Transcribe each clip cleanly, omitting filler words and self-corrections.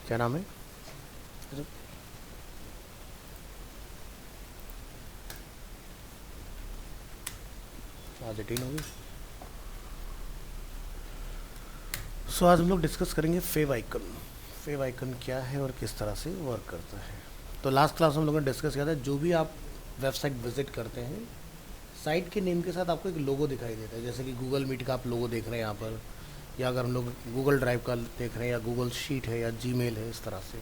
क्या नाम है? आज 18 होगी। सो आज हम लोग डिस्कस करेंगे फेव आइकन। फेव आइकन क्या है और किस तरह से वर्क करता है। तो लास्ट क्लास हम लोगों ने डिस्कस किया था, जो भी आप वेबसाइट विजिट करते हैं, साइट के नेम के साथ आपको एक लोगो दिखाई देता है। जैसे कि गूगल मीट का आप लोगो देख रहे हैं यहाँ पर, या अगर हम लोग गूगल ड्राइव का देख रहे हैं, या गूगल शीट है, या जीमेल है, इस तरह से।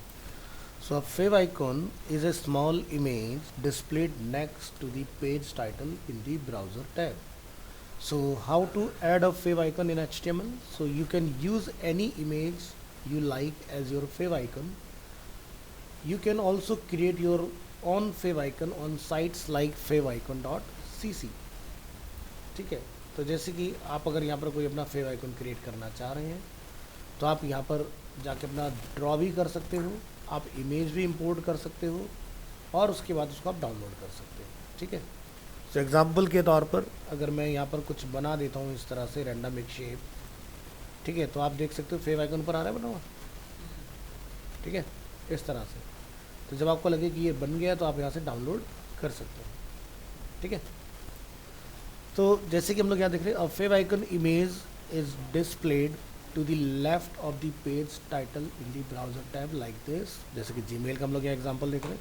सो a favicon icon is a small image displayed next to the page title in the browser tab. So how to add a fav icon in HTML? So you can use any image you like as your fav icon. You can also create your own fav icon on sites like favicon.cc. ठीक है, तो जैसे कि आप अगर यहाँ पर कोई अपना फेव आइकन क्रिएट करना चाह रहे हैं, तो आप यहाँ पर जाके अपना ड्रॉ भी कर सकते हो, आप इमेज भी इंपोर्ट कर सकते हो, और उसके बाद उसको आप डाउनलोड कर सकते हो। ठीक है, तो एग्जांपल के तौर पर अगर मैं यहाँ पर कुछ बना देता हूँ इस तरह से रैंडम एक शेप, ठीक है, तो आप देख सकते हो फेव आइकन पर आ रहा है बना हुआ। ठीक है, इस तरह से। तो जब आपको लगे कि ये बन गया, तो आप यहाँ से डाउनलोड कर सकते हो। ठीक है, तो जैसे कि हम लोग यहाँ देख रहे हैं, favicon image is displayed to the left of the page title in the browser tab like this. जैसे कि जीमेल का हम लोग यहाँ एग्जांपल देख रहे हैं।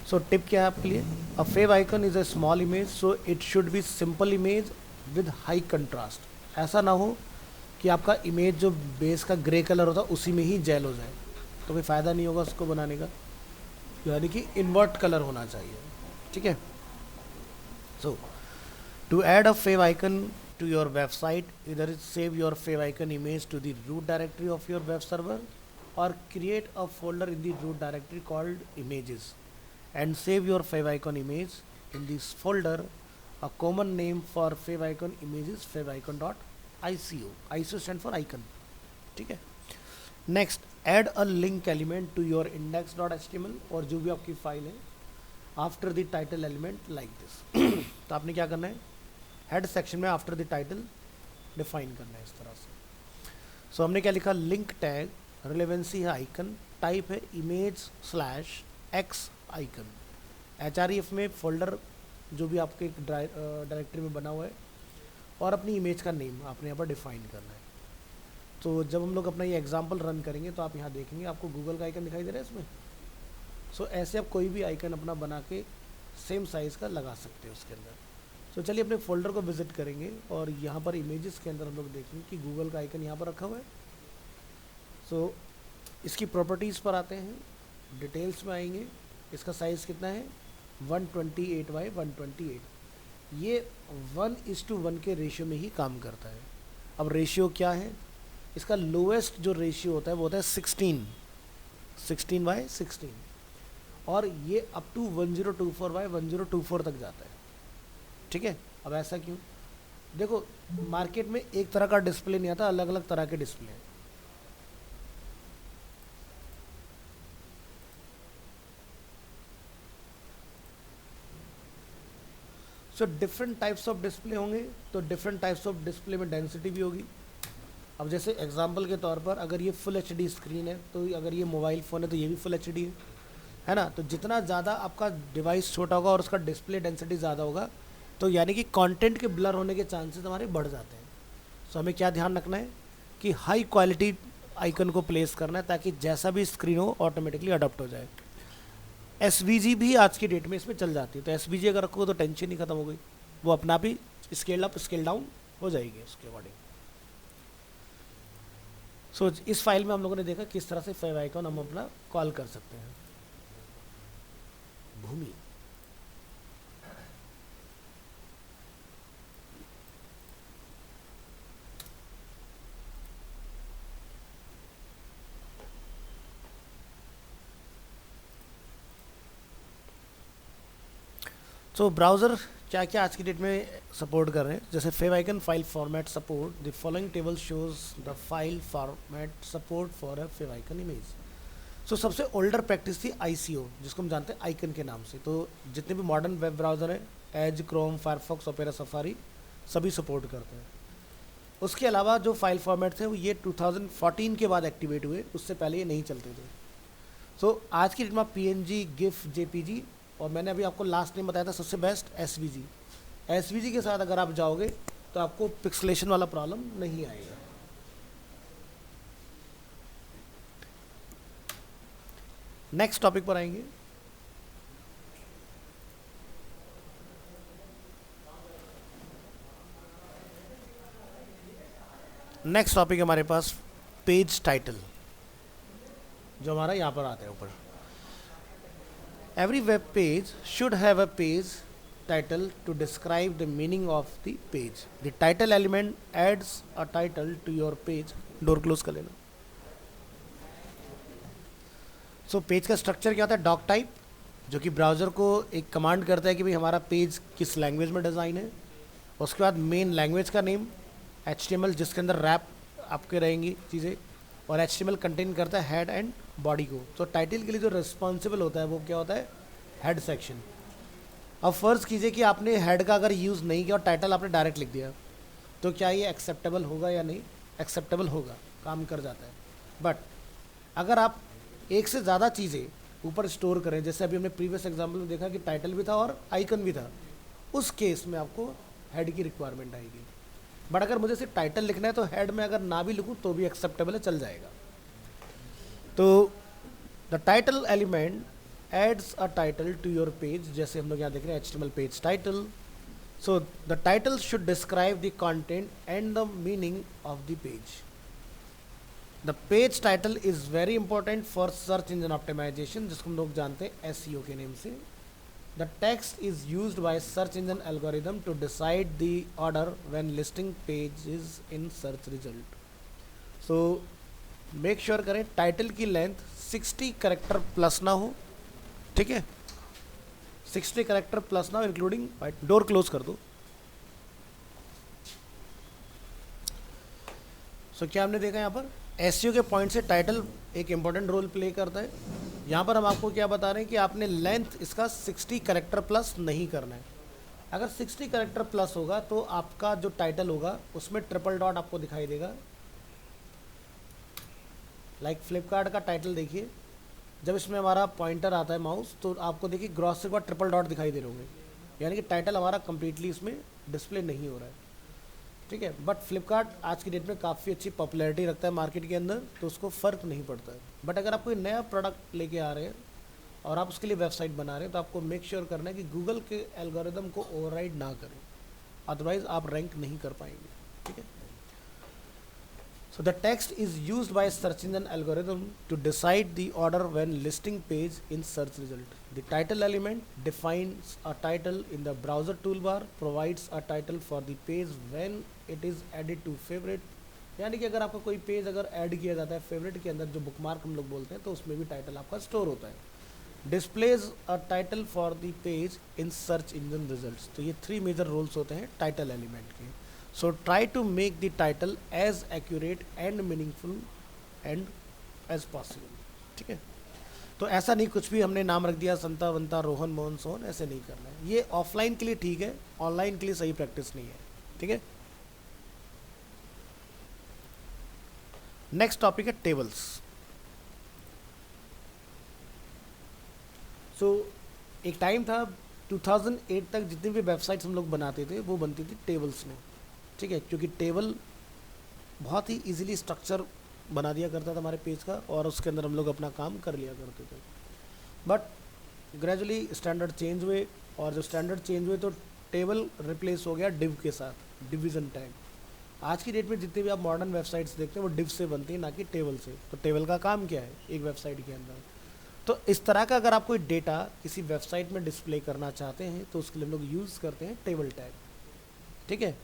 सो टिप क्या है आपके लिए? A favicon is a small image, so it should be simple image with high contrast. ऐसा ना हो कि आपका इमेज जो बेस का ग्रे कलर होता है उसी में ही जेल हो जाए, तो कोई फ़ायदा नहीं होगा उसको बनाने का। यानी कि इन्वर्ट कलर होना चाहिए। ठीक है, so to add a fav icon to your website, either save your fav icon image to the root directory of your web server, or create a folder in the root directory called images and save your fav icon image in this folder. A common name for fav icon image is favicon.ico. ICO stand for icon. ठीक है, next add a link element to your index.html, और जो भी आपकी file है, after the title element like this. तो आपने क्या करना है, हेड सेक्शन में आफ्टर द टाइटल डिफाइन करना है इस तरह से। सो हमने क्या लिखा, लिंक टैग, रिलेवेंसी है आइकन, टाइप है image slash x icon, HREF में फोल्डर जो भी आपके डायरेक्टरी में बना हुआ है, और अपनी इमेज का नेम आपने यहाँ पर डिफाइन करना है। तो जब हम लोग अपना ये एग्जाम्पल रन करेंगे, तो आप यहाँ देखेंगे आपको गूगल का आइकन दिखाई दे रहा है इसमें। सो ऐसे आप कोई भी आइकन अपना बना के सेम साइज़ का लगा सकते हो उसके अंदर। सो चलिए अपने फोल्डर को विजिट करेंगे, और यहाँ पर इमेजेस के अंदर हम लोग देखेंगे कि गूगल का आइकन यहाँ पर रखा हुआ है। सो इसकी प्रॉपर्टीज़ पर आते हैं, डिटेल्स में आएंगे। इसका साइज़ कितना है, 128x128। ये 1:1 के रेशियो में ही काम करता है। अब रेशियो क्या है, इसका लोएस्ट जो रेशियो होता है वो होता है 16:16, और ये अप टू 1024/1024 तक जाता है। ठीक है, अब ऐसा क्यों? देखो, मार्केट में एक तरह का डिस्प्ले नहीं आता, अलग अलग तरह के डिस्प्ले हैं। So different types of display होंगे, तो डिफरेंट टाइप्स ऑफ डिस्प्ले में डेंसिटी भी होगी। अब जैसे एग्जांपल के तौर पर, अगर ये फुल एचडी स्क्रीन है, तो अगर ये मोबाइल फ़ोन है तो ये भी फुल एचडी है ना। तो जितना ज़्यादा आपका डिवाइस छोटा होगा और उसका डिस्प्ले डेंसिटी ज़्यादा होगा, तो यानी कि कंटेंट के ब्लर होने के चांसेस हमारे बढ़ जाते हैं। सो हमें क्या ध्यान रखना है कि हाई क्वालिटी आइकन को प्लेस करना है, ताकि जैसा भी स्क्रीन हो ऑटोमेटिकली अडॉप्ट हो जाए। SVG भी आज की डेट में इसमें चल जाती है, तो SVG अगर रखोगे तो टेंशन ही खत्म हो गई, वो अपना भी स्केल अप स्केल डाउन हो जाएगी उसके अकॉर्डिंग। सो इस फाइल में हम लोगों ने देखा किस तरह से फेव आइकन हम अपना कॉल कर सकते हैं। भूमि, सो ब्राउज़र क्या क्या आज की डेट में सपोर्ट कर रहे हैं, जैसे favicon file format support, the following table shows the file format support for a favicon image. So सबसे ओल्डर प्रैक्टिस थी ICO, जिसको हम जानते हैं आइकन के नाम से। तो जितने भी मॉडर्न वेब ब्राउज़र हैं, Edge, Chrome, Firefox, Opera, Safari, सभी सपोर्ट करते हैं। उसके अलावा जो फाइल फॉर्मेट थे वो ये 2014 के बाद एक्टिवेट हुए, उससे पहले ये नहीं चलते थे। सो आज की डेट में PNG, GIF, JPG, और मैंने अभी आपको लास्ट टाइम बताया था सबसे बेस्ट SVG। SVG के साथ अगर आप जाओगे तो आपको पिक्सलेशन वाला प्रॉब्लम नहीं आएगा। नेक्स्ट टॉपिक पर आएंगे। नेक्स्ट टॉपिक हमारे पास पेज टाइटल, जो हमारा यहाँ पर आता है ऊपर। Every web page should have a page title to describe the meaning of the page. The title element adds a title to your page. Door close कर लेना। सो पेज का स्ट्रक्चर क्या होता है? डॉक टाइप, जो कि browser को एक कमांड करता है कि भाई हमारा पेज किस लैंग्वेज में डिज़ाइन है। उसके बाद मेन लैंग्वेज का नेम, HTML जिसके अंदर रैप आपके रहेंगी चीज़ें, और HTML कंटेन करता है हेड एंड बॉडी को। तो टाइटल के लिए जो रिस्पॉन्सिबल होता है वो क्या होता है? Head section. अब फ़र्ज़ कीजिए कि आपने हेड का अगर यूज़ नहीं किया और टाइटल आपने डायरेक्ट लिख दिया, तो क्या ये एक्सेप्टेबल होगा या नहीं? एक्सेप्टेबल होगा, काम कर जाता है। बट अगर आप एक से ज़्यादा चीज़ें ऊपर स्टोर करें, जैसे अभी हमने प्रीवियस एग्जाम्पल में देखा कि टाइटल भी था और आइकन भी था, उस केस में आपको हेड की रिक्वायरमेंट आएगी। बट अगर मुझे सिर्फ टाइटल लिखना है तो हेड में अगर ना भी लिखूँ तो भी एक्सेप्टेबल है, चल जाएगा। तो the title element adds a title to your page, जैसे हम लोग यहाँ देख रहे हैं HTML page title. So the title should describe the content and the meaning of the page. The page title is very important for search engine optimization, जिसको हम लोग जानते हैं SEO के नेम से। The text is used by search engine algorithm to decide the order when listing pages in search result. So make sure करें title की length 60 character plus ना हो, ठीक है? 60 करेक्टर प्लस ना हो, इंक्लूडिंग। डोर क्लोज कर दो। क्या हमने देखा यहाँ पर SEO के पॉइंट से टाइटल एक इंपॉर्टेंट रोल प्ले करता है। यहाँ पर हम आपको क्या बता रहे हैं कि आपने लेंथ इसका 60 करेक्टर प्लस नहीं करना है। अगर 60 करेक्टर प्लस होगा तो आपका जो टाइटल होगा उसमें ट्रिपल डॉट आपको दिखाई देगा। लाइक फ्लिपकार्ट का टाइटल देखिए, जब इसमें हमारा पॉइंटर आता है माउस, तो आपको देखिए क्रॉस के बाद ट्रिपल डॉट दिखाई दे रहे होंगे, यानी कि टाइटल हमारा कंप्लीटली इसमें डिस्प्ले नहीं हो रहा है, ठीक है। बट फ्लिपकार्ट आज की डेट में काफ़ी अच्छी पॉपुलैरिटी रखता है मार्केट के अंदर, तो उसको फ़र्क नहीं पड़ता है। बट अगर आप कोई नया प्रोडक्ट लेके आ रहे हैं और आप उसके लिए वेबसाइट बना रहे हैं, तो आपको मेक श्योर करना है कि गूगल के एल्गोरिदम को ओवरराइड ना करें, अदरवाइज आप रैंक नहीं कर पाएंगे, ठीक है। So the text is used by search engine algorithm to decide the order when listing page in search result. The title element defines a title in the browser toolbar, provides a title for the page when it is added to favorite. यानी कि अगर आपका कोई page अगर add किया जाता है favourite के अंदर, जो बुकमार्क हम लोग बोलते हैं, तो उसमें भी टाइटल आपका स्टोर होता है। Displays a title for the page in search engine results. तो ये 3 मेजर रोल्स होते हैं टाइटल एलिमेंट के। So try to make the title as accurate and meaningful and as possible, ठीक है। तो ऐसा नहीं कुछ भी हमने नाम रख दिया संता वंता रोहन मोहन सोहन, ऐसे नहीं करना है। ये ऑफलाइन के लिए ठीक है, ऑनलाइन के लिए सही प्रैक्टिस नहीं है, ठीक है। नेक्स्ट टॉपिक है टेबल्स। एक टाइम था 2008 तक जितनी भी वेबसाइट्स हम लोग बनाते थे वो बनती थी टेबल्स में, ठीक है, क्योंकि टेबल बहुत ही इजीली स्ट्रक्चर बना दिया करता था हमारे पेज का, और उसके अंदर हम लोग अपना काम कर लिया करते थे। बट ग्रेजुअली स्टैंडर्ड चेंज हुए, और जो स्टैंडर्ड चेंज हुए तो टेबल रिप्लेस हो गया डिव के साथ, डिवीज़न टैग। आज की डेट में जितनी भी आप मॉडर्न वेबसाइट्स देखते हैं वो डिव से बनती है, ना कि टेबल से। तो टेबल का काम क्या है एक वेबसाइट के अंदर? तो इस तरह का अगर आप कोई डेटा किसी वेबसाइट में डिस्प्ले करना चाहते हैं तो उसके लिए हम लोग यूज़ करते हैं टेबल टैग, ठीक है।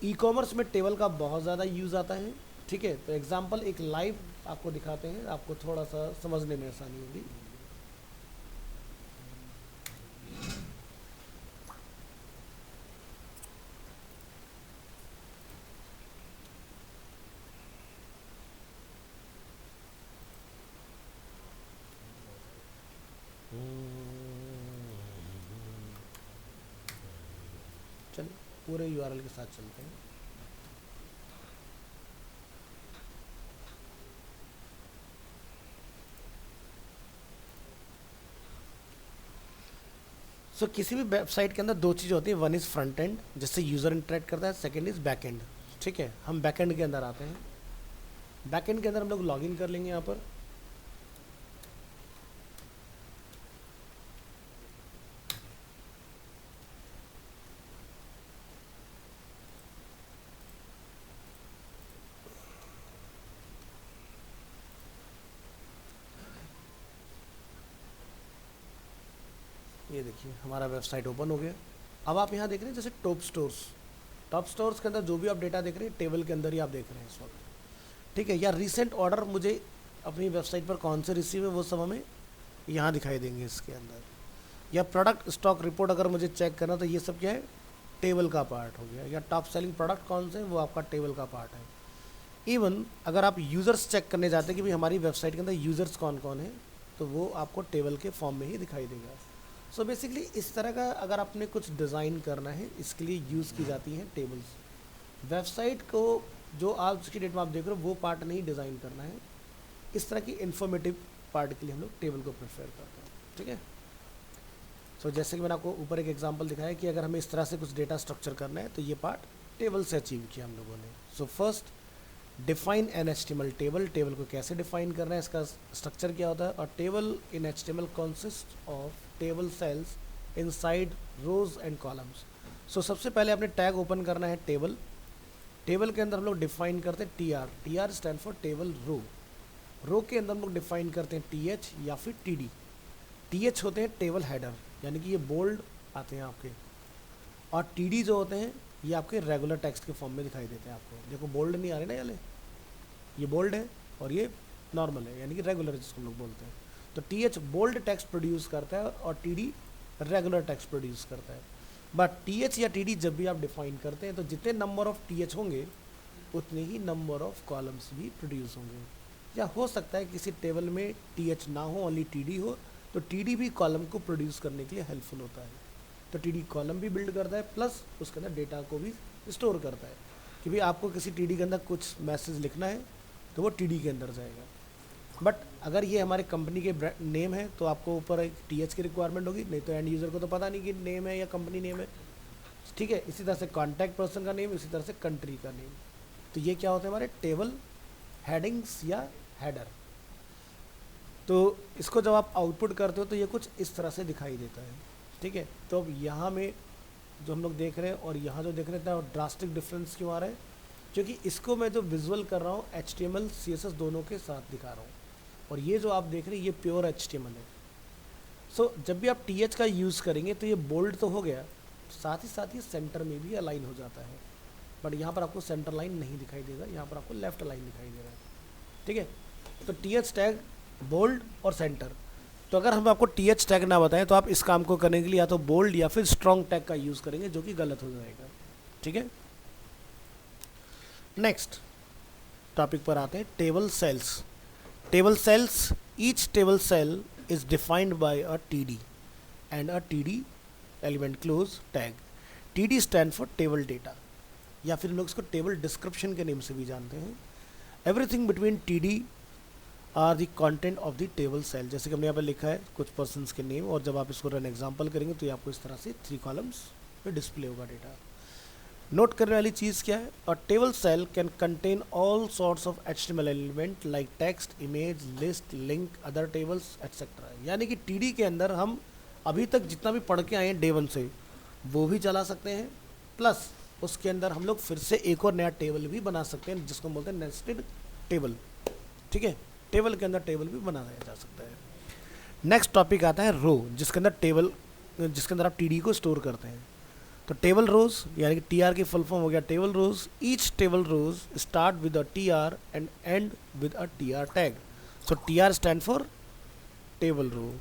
ई कॉमर्स में टेबल का बहुत ज़्यादा यूज़ आता है, ठीक है। तो एग्जांपल एक लाइव आपको दिखाते हैं, आपको थोड़ा सा समझने में आसानी होगी। चलिए पूरे URL के साथ चलते हैं। किसी भी वेबसाइट के अंदर दो चीज़ें होती है, वन इज़ फ्रंट एंड जिससे यूज़र इंटरेक्ट करता है, सेकंड इज़ बैक एंड। ठीक है, हम बैक एंड के अंदर आते हैं। बैक एंड के अंदर हम लोग लॉगिन कर लेंगे यहाँ पर। ये देखिए हमारा वेबसाइट ओपन हो गया। अब आप यहाँ देख रहे हैं जैसे टॉप स्टोर्स के अंदर जो भी आप डेटा देख रहे हैं टेबल के अंदर ही आप देख रहे हैं इस वक्त। ठीक है, या रिसेंट ऑर्डर मुझे अपनी वेबसाइट पर कौन से रिसीव है वो सब हमें यहाँ दिखाई देंगे इसके अंदर। या प्रोडक्ट स्टॉक रिपोर्ट अगर मुझे चेक करना तो ये सब क्या है, टेबल का पार्ट हो गया। या टॉप सेलिंग प्रोडक्ट कौन से वो आपका टेबल का पार्ट है। इवन अगर आप यूज़र्स चेक करने जाते हैं कि भाई हमारी वेबसाइट के अंदर यूज़र्स कौन कौन है, तो वो आपको टेबल के फॉर्म में ही दिखाई देगा। सो बेसिकली इस तरह का अगर आपने कुछ डिज़ाइन करना है, इसके लिए यूज़ की जाती हैं टेबल्स। वेबसाइट को जो आज की डेट में आप देख रहे हो वो पार्ट नहीं डिज़ाइन करना है, इस तरह की इन्फॉर्मेटिव पार्ट के लिए हम लोग टेबल को प्रेफर करते हैं। ठीक है, सो जैसे कि मैंने आपको ऊपर एक एग्जांपल दिखाया कि अगर हमें इस तरह से कुछ डेटा स्ट्रक्चर करना है तो ये पार्ट टेबल से अचीव किया हम लोगों ने। So first define an HTML table. Table को कैसे डिफाइन करना है, इसका स्ट्रक्चर क्या होता है। और table in HTML consist of table cells inside rows and columns. So सबसे पहले आपने टैग ओपन करना है टेबल। टेबल के अंदर हम लोग डिफाइन करते हैं TR stand for table row. Row के अंदर हम लोग डिफाइन करते हैं TH या फिर TD। TH होते हैं टेबल हेडर, यानी कि ये बोल्ड आते हैं आपके, और TD जो होते हैं ये आपके रेगुलर टेक्स्ट के फॉर्म में दिखाई देते हैं आपको। देखो बोल्ड नहीं आ रहे ना, ये बोल्ड है और ये नॉर्मल है, यानी कि रेगुलर जिसको हम लोग बोलते हैं। तो TH बोल्ड टेक्स्ट प्रोड्यूस करता है और TD रेगुलर टेक्स्ट प्रोड्यूस करता है। बट TH या TD जब भी आप डिफाइन करते हैं तो जितने नंबर ऑफ TH होंगे उतने ही नंबर ऑफ कॉलम्स भी प्रोड्यूस होंगे। या हो सकता है किसी टेबल में TH ना हो, ओनली TD हो, तो TD भी कॉलम को प्रोड्यूस करने के लिए हेल्पफुल होता है। तो TD कॉलम भी बिल्ड करता है प्लस उसके अंदर डेटा को भी स्टोर करता है कि भाई आपको किसी TD के अंदर कुछ मैसेज लिखना है तो वो TD के अंदर जाएगा। बट अगर ये हमारे कंपनी के नेम है तो आपको ऊपर एक TH की रिक्वायरमेंट होगी, नहीं तो एंड यूज़र को तो पता नहीं कि नेम है या कंपनी नेम है। ठीक है, इसी तरह से कॉन्टैक्ट पर्सन का नेम, इसी तरह से कंट्री का नेम। तो ये क्या होते हैं हमारे टेबल हेडिंग्स या हेडर। तो इसको जब आप आउटपुट करते हो तो ये कुछ इस तरह से दिखाई देता है। ठीक है, तो अब यहाँ में जो हम लोग देख रहे हैं और यहाँ जो देख रहे हैं ड्रास्टिक डिफरेंस क्यों आ रहा है, क्योंकि इसको मैं जो विजुअल कर रहा हूँ HTML CSS दोनों के साथ दिखा रहा हूँ, और ये जो आप देख रहे हैं ये प्योर HTML है। सो जब भी आप TH का यूज़ करेंगे तो ये बोल्ड तो हो गया, साथ ही सेंटर में भी अलाइन हो जाता है। बट यहाँ पर आपको सेंटर लाइन नहीं दिखाई देगा, यहाँ पर आपको लेफ्ट लाइन दिखाई दे रहा है। ठीक है, तो TH टैग बोल्ड और सेंटर। तो अगर हम आपको TH टैग ना बताएं तो आप इस काम को करने के लिए या तो बोल्ड या फिर स्ट्रॉन्ग टैग का यूज़ करेंगे, जो कि गलत हो जाएगा। ठीक है, नेक्स्ट टॉपिक पर आते हैं, table cells. Table cells, each table cell is defined by a TD and a TD element close tag. TD stand for table data, या फिर लोग इसको टेबल डिस्क्रिप्शन के नेम से भी जानते हैं। Everything between TD are the content of the table cell. जैसे कि हमने यहाँ पर लिखा है कुछ पर्सन्स के नेम, और जब आप इसको रन एग्जाम्पल करेंगे तो ये आपको इस तरह से 3 कॉलम्स पे डिस्प्ले होगा डेटा। नोट करने वाली चीज़ क्या है, और table cell can contain all sorts of HTML element like text, image, list, link, other tables etcetera. यानी कि TD के अंदर हम अभी तक जितना भी पढ़ के आए हैं डे 1 से वो भी चला सकते हैं, प्लस उसके अंदर हम लोग फिर से एक और नया टेबल भी बना सकते हैं जिसको बोलते हैं नेस्टेड टेबल। ठीक है, टेबल के अंदर टेबल भी बनाया जा सकता है। नेक्स्ट टॉपिक आता है रो, जिसके अंदर आप TD को स्टोर करते हैं। तो टेबल रोज यानी कि TR की फुल फॉर्म हो गया table rows. Each table rows start with a TR and end with a TR tag. So TR stand for table row.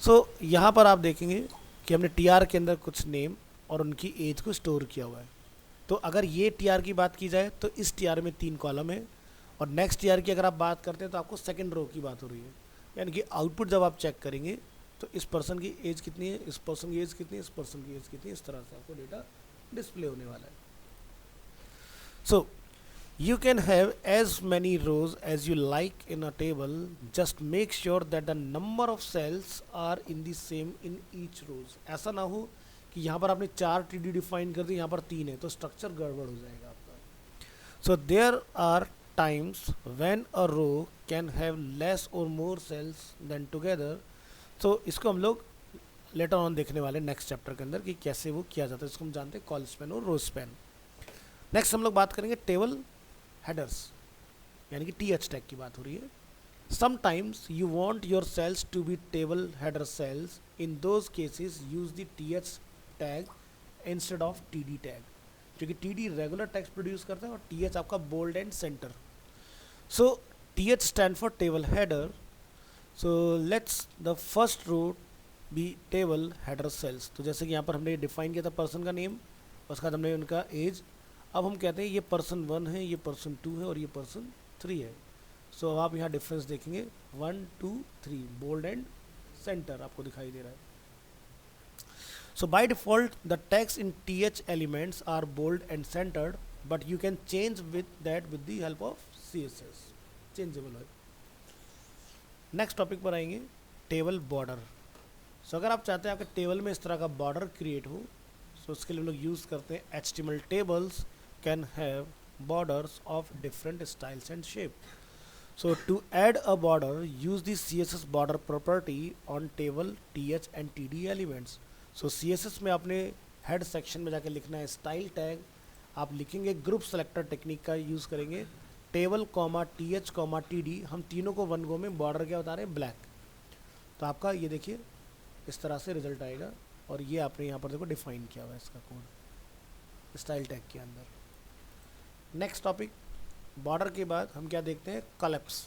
So यहाँ पर आप देखेंगे कि हमने TR के अंदर कुछ नेम और उनकी एज को स्टोर किया हुआ है। तो अगर ये TR की बात की जाए तो इस TR में 3 कॉलम है, और नेक्स्ट TR की अगर आप बात करते हैं तो आपको सेकंड रो की बात हो रही है। यानी कि आउटपुट जब आप चेक करेंगे तो इस पर्सन की एज कितनी है, इस पर्सन की एज कितनी है, इस पर्सन की एज कितनी है, इस तरह से आपको डेटा डिस्प्ले होने वाला है। सो You can have as many rows as you like in a table. Just make sure that the number of cells are in the same in each rows. ऐसा ना हो कि यहाँ पर आपने 4 TD डिफाइन कर दी, यहाँ पर 3 है, तो स्ट्रक्चर गड़बड़ हो जाएगा आपका. So there are times when a row can have less or more cells than together. So इसको हम लोग लेटर ऑन देखने वाले नेक्स्ट चैप्टर के अंदर कि कैसे वो किया जाता है. इसको हम जानते हैं कॉल स्पैन और रो स्पैन. नेक्स्ट हम लोग बात करेंगे टेबल हेडर्स, यानी कि TH टैग की बात हो रही है. Sometimes you want your cells to be table header cells. In those cases use the TH tag instead of TD tag, क्योंकि TD रेगुलर टेक्स्ट प्रोड्यूस करता है और TH आपका bold and center. So TH stand for table header. So let's the first row be table header cells. तो जैसे कि यहाँ पर हमने डिफाइन किया था पर्सन का नेम, उसके बाद हमने उनका एज. अब हम कहते हैं ये पर्सन 1 है, ये पर्सन 2 है और ये पर्सन 3 है. सो अब आप यहाँ डिफरेंस देखेंगे 1 2 3 बोल्ड एंड सेंटर आपको दिखाई दे रहा है. So by default the text in TH elements are bold and centred, but you can change with that with the help of CSS. Changeable है. नेक्स्ट टॉपिक पर आएंगे टेबल बॉर्डर. सो अगर आप चाहते हैं आपके टेबल में इस तरह का बॉर्डर क्रिएट हो, सो उसके लिए हम लोग यूज़ करते हैं HTML tables can have borders of different styles and shape. So to add a border, use the CSS border property on table TH and TD elements. So CSS में आपने head section में जाके लिखना है style tag. आप लिखेंगे group selector technique का use करेंगे. Table comma TH comma TD, हम तीनों को वन गो में बॉर्डर क्या बता रहे हैं, ब्लैक. तो आपका ये देखिए इस तरह से रिजल्ट आएगा. और ये आपने यहाँ पर देखो डिफाइन किया हुआ है इसका कोड स्टाइल टैग के अंदर. नेक्स्ट टॉपिक बॉर्डर के बाद हम क्या देखते हैं, कॉलैप्स.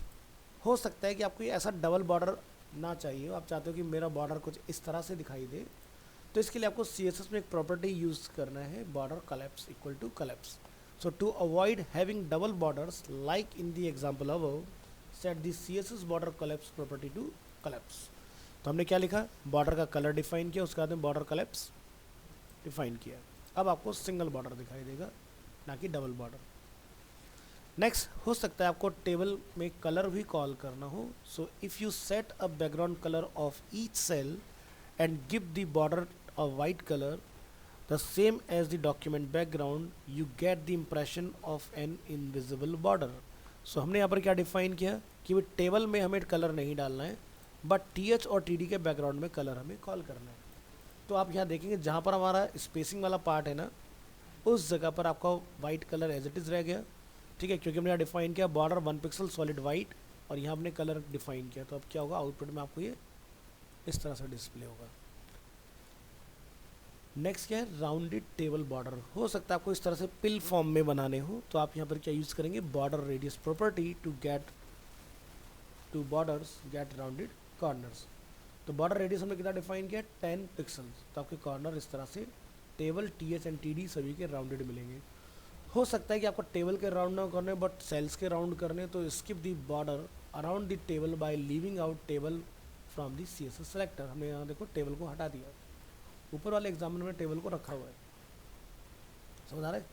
हो सकता है कि आपको ये ऐसा डबल बॉर्डर ना चाहिए हो, आप चाहते हो कि मेरा बॉर्डर कुछ इस तरह से दिखाई दे, तो इसके लिए आपको CSS में एक प्रॉपर्टी यूज़ करना है, border collapse equal to collapse. So to avoid having double borders like in the example above, set the CSS border collapse property to collapse. तो हमने क्या लिखा, बॉर्डर का कलर डिफाइन किया, उसके बाद में बॉर्डर कॉलैप्स डिफाइन किया. अब आपको सिंगल बॉर्डर दिखाई देगा, ना कि डबल बॉर्डर. नेक्स्ट हो सकता है आपको टेबल में कलर भी कॉल करना हो. So if you set a background colour of each cell and give the border a white colour the same as the document background, you get the impression of an invisible border. So हमने यहाँ पर क्या define किया कि वो table में हमें colour नहीं डालना है, बट TH और TD के बैकग्राउंड में कलर हमें कॉल करना है. तो आप यहाँ देखेंगे जहाँ पर हमारा स्पेसिंग वाला पार्ट है ना, उस जगह पर आपका white colour as it is रह गया. ठीक है, क्योंकि हमने यहाँ डिफाइन किया बॉर्डर 1 पिक्सल सॉलिड वाइट, और यहाँ हमने कलर डिफाइन किया. तो अब क्या होगा, आउटपुट में आपको ये इस तरह से डिस्प्ले होगा. नेक्स्ट क्या है, राउंडेड टेबल बॉर्डर. हो सकता है आपको इस तरह से पिल फॉर्म में बनाने हो, तो आप यहाँ पर क्या यूज़ करेंगे, border radius property to borders get rounded corners. तो बॉर्डर रेडियस हमने कितना डिफाइन किया, 10 पिक्सल्स. तो आपके कॉर्नर इस तरह से टेबल TH एंड TD सभी के राउंडेड मिलेंगे. हो सकता है कि आपको टेबल के राउंड ना करने बट सेल्स के राउंड करने, तो skip the border around the table by leaving out table from the CSS selector. हमने यहाँ देखो टेबल को हटा दिया, ऊपर वाले एग्जाम्पल में टेबल को रखा हुआ है. समझ आ रहा है,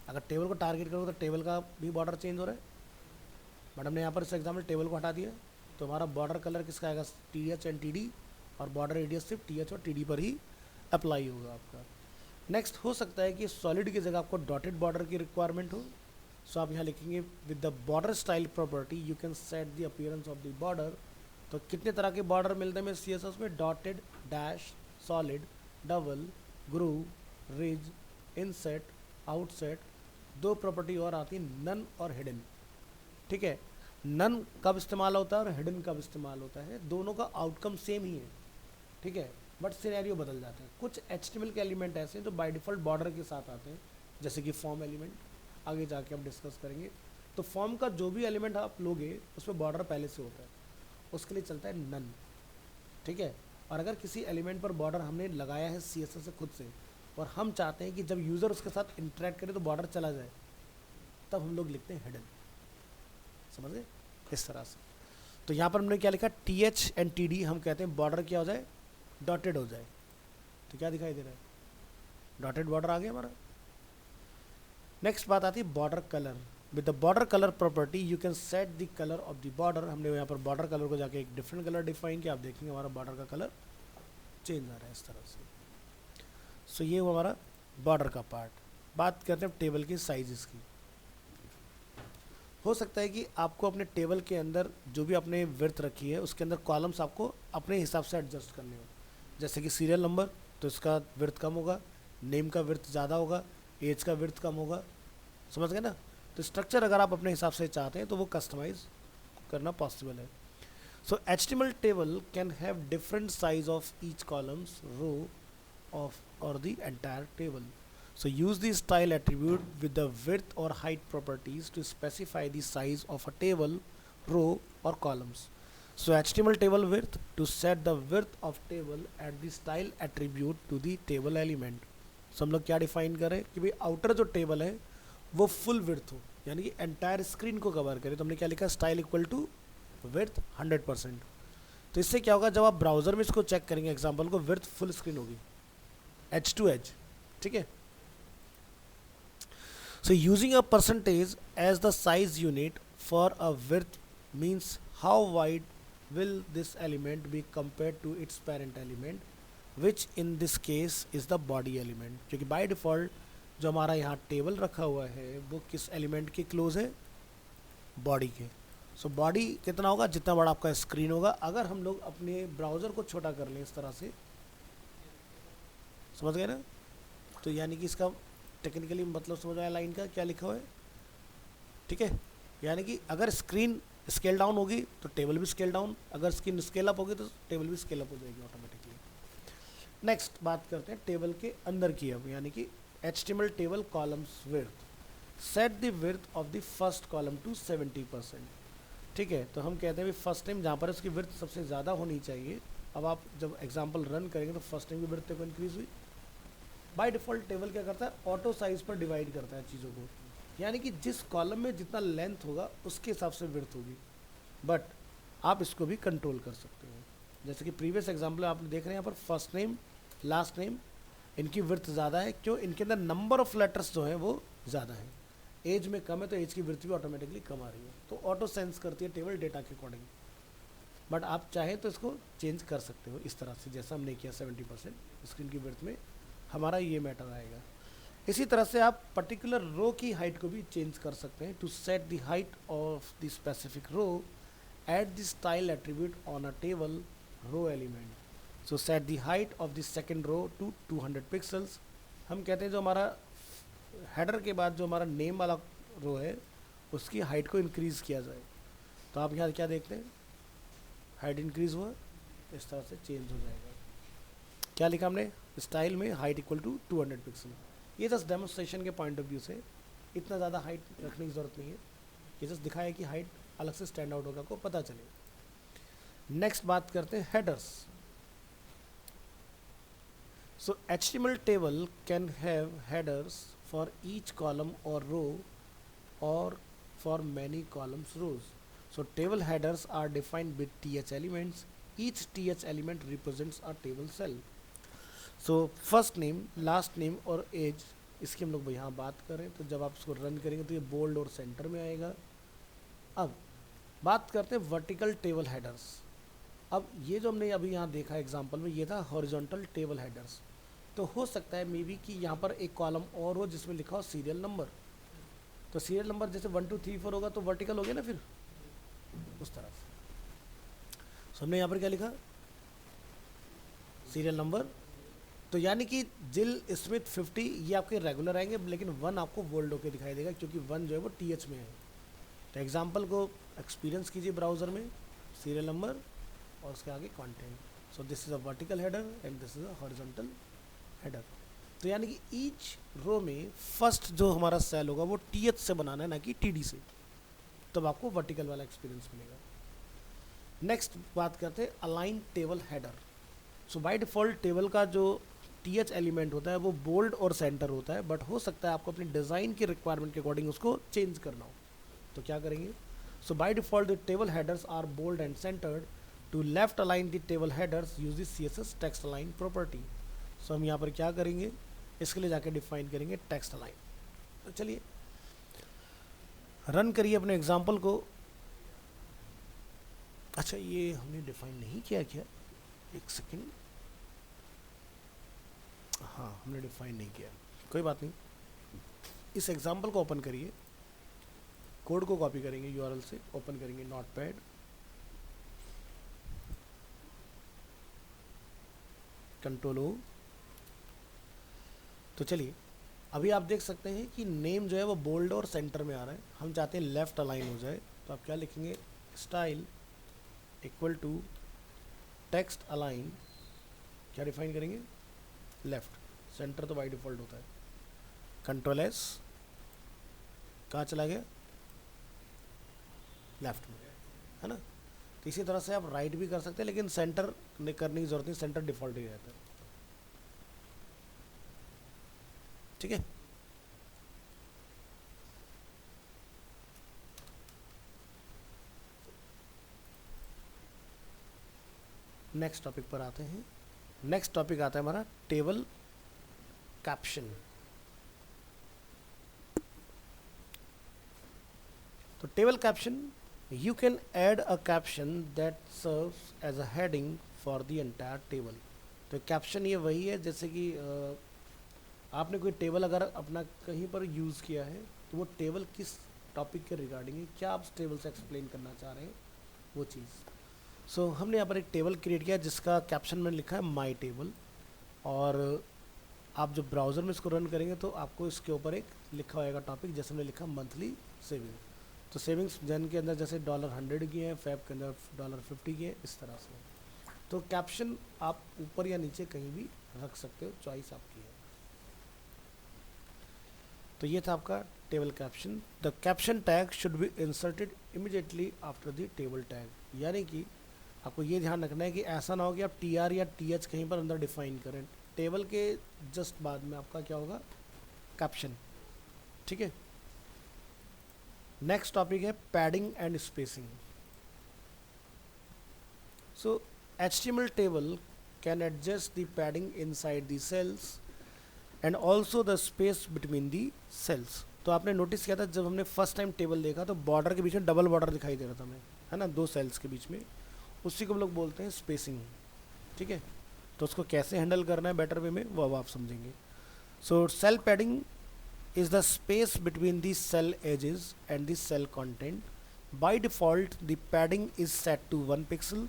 अगर टेबल को टारगेट करोगे तो टेबल का भी बॉर्डर चेंज हो रहा है, बट हमने यहाँ पर इस एग्जाम्पल टेबल को हटा दिया. तो हमारा बॉर्डर कलर किसका आएगा, TH एंड TD, और बॉर्डर रेडियस सिर्फ TH और TD पर ही अप्लाई होगा आपका. नेक्स्ट हो सकता है कि सॉलिड की जगह आपको डॉटेड बॉर्डर की रिक्वायरमेंट हो. सो आप यहाँ लिखेंगे with the border style property you can set the appearance of the border. तो कितने तरह के बॉर्डर मिलते हैं हमें CSS में, dotted, dash, solid, double, groove, ridge, inset, outset. 2 property और आती है, नन और हिडन. ठीक है, नन कब इस्तेमाल होता है और हिडन कब इस्तेमाल होता है, दोनों का आउटकम सेम ही है. ठीक है, बट सिनेरियो बदल जाते हैं. कुछ HTML के एलिमेंट ऐसे हैं जो बाय डिफ़ॉल्ट बॉर्डर के साथ आते हैं, जैसे कि फॉर्म एलिमेंट, आगे जाके हम डिस्कस करेंगे. तो फॉर्म का जो भी एलिमेंट आप लोगे उसमें बॉर्डर पहले से होता है, उसके लिए चलता है नन. ठीक है, और अगर किसी एलिमेंट पर बॉर्डर हमने लगाया है CSS से खुद से, और हम चाहते हैं कि जब यूज़र उसके साथ इंटरेक्ट करे तो बॉर्डर चला जाए, तब हम लोग लिखते हैं हिडन. समझे, इस तरह से. तो यहाँ पर हमने क्या लिखा, TH एंड TD हम कहते हैं बॉर्डर क्या हो जाए, डॉटेड हो जाए. तो क्या दिखाई दे रहा है, डॉटेड बॉर्डर आ गया हमारा. नेक्स्ट बात आती है border colour. With the border colour property you can set the colour of the border. हमने यहाँ पर बॉर्डर कलर को जाके एक डिफरेंट कलर डिफाइन किया, आप देखेंगे हमारा बॉर्डर का कलर चेंज आ रहा है इस तरह से। सो ये वो हमारा बॉर्डर का पार्ट। बात करते हैं टेबल के साइजेस की। हो सकता है कि आपको अपने टेबल के अंदर जो भी आपने विड्थ रखी है उसके अंदर कॉलम्स आपको अपने हिसाब से एडजस्ट करने हो। जैसे कि सीरियल नंबर, तो इसका विड्थ कम होगा, नेम का विड्थ ज़्यादा होगा, एज का विड्थ कम होगा, समझ गए ना। तो स्ट्रक्चर अगर आप अपने हिसाब से चाहते हैं तो वो कस्टमाइज करना पॉसिबल है। So HTML table can have different size of each columns, row of और the entire table. So use the style attribute with the width or height properties to specify the size of a table, row or columns. So HTML table width to set the width of table at the style attribute to the table element. So हम लोग क्या define करें कि भाई outer जो table है वो full width हो, यानी कि एंटायर स्क्रीन को कवर करे। तो हमने क्या लिखा, स्टाइल इक्वल टू विड्थ 100%। तो इससे क्या होगा, जब आप ब्राउजर में इसको चेक करेंगे एग्जाम्पल को, विड्थ फुल स्क्रीन होगी, एज टू एज, ठीक है। So using a percentage as the size unit for a width means how wide will this element be compared to its parent element, which in this case is the body element। क्योंकि by default जो हमारा यहाँ table रखा हुआ है वो किस element के क्लोज है, बॉडी के। सो बॉडी कितना होगा, जितना बड़ा आपका स्क्रीन होगा। अगर हम लोग अपने ब्राउज़र को छोटा कर लें इस तरह से, समझ गए ना, तो यानी कि इसका टेक्निकली मतलब समझ आया लाइन का क्या लिखा हुआ है, ठीक है। यानी कि अगर स्क्रीन स्केल डाउन होगी तो टेबल भी स्केल डाउन, अगर स्क्रीन स्केल अप होगी तो टेबल भी स्केल अप हो जाएगी ऑटोमेटिकली। नेक्स्ट बात करते हैं टेबल के अंदर की अब, यानी कि HTML table columns width. Set the width of the first column to 70%, ठीक है। तो हम कहते हैं फर्स्ट टाइम जहाँ पर उसकी विड्थ सबसे ज़्यादा होनी चाहिए। अब आप जब एग्जाम्पल रन करेंगे तो फर्स्ट टाइम की विड्थ देखो इंक्रीज हुई। बाय डिफ़ॉल्ट टेबल क्या करता है, ऑटो साइज पर डिवाइड करता है चीज़ों को, यानी कि जिस कॉलम में जितना लेंथ होगा उसके हिसाब से विड्थ होगी। बट आप इसको भी कंट्रोल कर सकते हो। जैसे कि प्रीवियस एग्जांपल आप देख रहे हैं यहाँ पर फर्स्ट नेम लास्ट नेम, इनकी विड्थ ज़्यादा है, क्यों, इनके अंदर नंबर ऑफ लेटर्स जो हैं वो ज़्यादा है। एज में कम है तो एज की विड्थ भी ऑटोमेटिकली कम आ रही है। तो ऑटो सेंस करती है टेबल डेटा के अकॉर्डिंग। बट आप चाहें तो इसको चेंज कर सकते हो इस तरह से, जैसा हमने किया 70% स्क्रीन की विड्थ में हमारा ये मैटर आएगा। इसी तरह से आप पर्टिकुलर रो की हाइट को भी चेंज कर सकते हैं। To set the height of the specific row at the style attribute on a table row element. So set the height of the second row to 200 pixels. हम कहते हैं जो हमारा हेडर के बाद जो हमारा नेम वाला रो है उसकी हाइट को इंक्रीज़ किया जाए। तो आप यहाँ क्या देखते हैं, हाइट इंक्रीज़ हुआ, इस तरह से चेंज हो जाएगा। क्या लिखा हमने, स्टाइल में हाइट इक्वल टू 200 पिक्सल। ये जस्ट डेमोन्स्ट्रेशन के पॉइंट ऑफ व्यू से इतना ज़्यादा हाइट रखने की ज़रूरत नहीं है, ये जस्ट दिखाया कि हाइट अलग से स्टैंड आउट होगा, को पता चले। नेक्स्ट बात करते हैं headers. So HTML table can have headers for each column और रो और for many columns rows. So table headers are defined with TH elements. Each TH element represents a table cell. So first name last name और age, इसकी हम लोग यहाँ बात करें तो जब आप इसको रन करेंगे तो ये बोल्ड और सेंटर में आएगा। अब बात करते हैं वर्टिकल टेबल हेडर्स। अब ये जो हमने अभी यहाँ देखा एग्जांपल में, ये था हॉरिजॉन्टल टेबल हेडर्स। तो हो सकता है मे बी कि यहाँ पर एक कॉलम और हो जिसमें लिखा हो सीरियल नंबर। तो सीरियल नंबर जैसे 1 2 3 4 होगा तो वर्टिकल हो गया ना, फिर उस तरह से। सो हमने यहाँ पर क्या लिखा, सीरियल नंबर। तो यानी कि जिल स्मिथ 50 ये आपके रेगुलर आएंगे, लेकिन 1 आपको बोल्ड होकर दिखाई देगा क्योंकि 1 जो है वो TH में है। तो एग्जांपल को एक्सपीरियंस कीजिए ब्राउज़र में, सीरियल नंबर और उसके आगे content. So this is a vertical header and this is a horizontal header. तो यानी कि ईच रो में फर्स्ट जो हमारा सेल होगा वो TH से बनाना है, ना कि TD से, तब आपको वर्टिकल वाला एक्सपीरियंस मिलेगा। नेक्स्ट बात करते हैं align table header. So by default table का जो TH एलिमेंट होता है वो बोल्ड और सेंटर होता है, बट हो सकता है आपको अपनी डिज़ाइन की रिक्वायरमेंट के अकॉर्डिंग उसको चेंज करना हो, तो क्या करेंगे। So by default the table headers are bold and centred. To left align the table headers use the CSS text align property. So हम यहाँ पर क्या करेंगे, इसके लिए जाके डिफाइन करेंगे टेक्स्ट अलाइन। तो चलिए रन करिए अपने एग्जाम्पल को। अच्छा ये हमने डिफाइन नहीं किया क्या, एक सेकेंड, हाँ हमने डिफाइन नहीं किया, कोई बात नहीं। इस एग्जाम्पल को ओपन करिए, कोड को कॉपी करेंगे यूआरएल से, ओपन करेंगे नोटपैड, कंट्रोल ओ। तो चलिए अभी आप देख सकते हैं कि नेम जो है वो बोल्ड और सेंटर में आ रहा है। हम चाहते हैं लेफ्ट अलाइन हो जाए, तो आप क्या लिखेंगे, style equal to text align, क्या डिफाइन करेंगे, लेफ्ट, सेंटर तो बाई डिफॉल्ट होता है, कंट्रोल एस, कहाँ चला गया, लेफ्ट में, है ना। तो इसी तरह से आप राइट भी कर सकते हैं, लेकिन सेंटर करने की जरूरत नहीं, सेंटर डिफॉल्ट ही रहता है, ठीक है। नेक्स्ट टॉपिक पर आते हैं। नेक्स्ट टॉपिक आता है हमारा टेबल कैप्शन। तो table caption, you can add a caption that serves as a heading for the entire table. तो कैप्शन ये वही है जैसे कि आपने कोई टेबल अगर अपना कहीं पर यूज़ किया है, तो वो टेबल किस टॉपिक के रिगार्डिंग है, क्या आप टेबल से एक्सप्लेन करना चाह रहे हैं वो चीज़। सो हमने यहाँ पर एक टेबल क्रिएट किया जिसका कैप्शन में लिखा है माई टेबल, और आप जब ब्राउज़र में इसको रन करेंगे तो आपको इसके ऊपर एक लिखा होएगा टॉपिक, जैसे हमने लिखा मंथली सेविंग। तो सेविंग्स जन के अंदर जैसे $100 की है, फैब के अंदर $50 की है, इस तरह से। तो कैप्शन आप ऊपर या नीचे कहीं भी रख सकते हो, चॉइस आपकी है। तो ये था आपका table caption. The caption tag should be inserted immediately after the table tag, यानी कि आपको ये ध्यान रखना है कि ऐसा ना हो कि आप TR या TH कहीं पर अंदर डिफाइन करें, टेबल के जस्ट बाद में आपका क्या होगा, कैप्शन, ठीक है। नेक्स्ट टॉपिक है padding and spacing. So HTML table can adjust the padding inside the cells and also the space between the cells. तो आपने नोटिस किया था जब हमने फर्स्ट टाइम टेबल देखा तो बॉर्डर के बीच में डबल बॉर्डर दिखाई दे रहा था हमें, है ना, 2 सेल्स के बीच में, उसी को हम लोग बोलते हैं स्पेसिंग, ठीक है। तो उसको कैसे हैंडल करना है बेटर वे में वो अब आप समझेंगे। So cell padding is the space between the cell edges and the cell content. By default the padding is set to 1 pixel.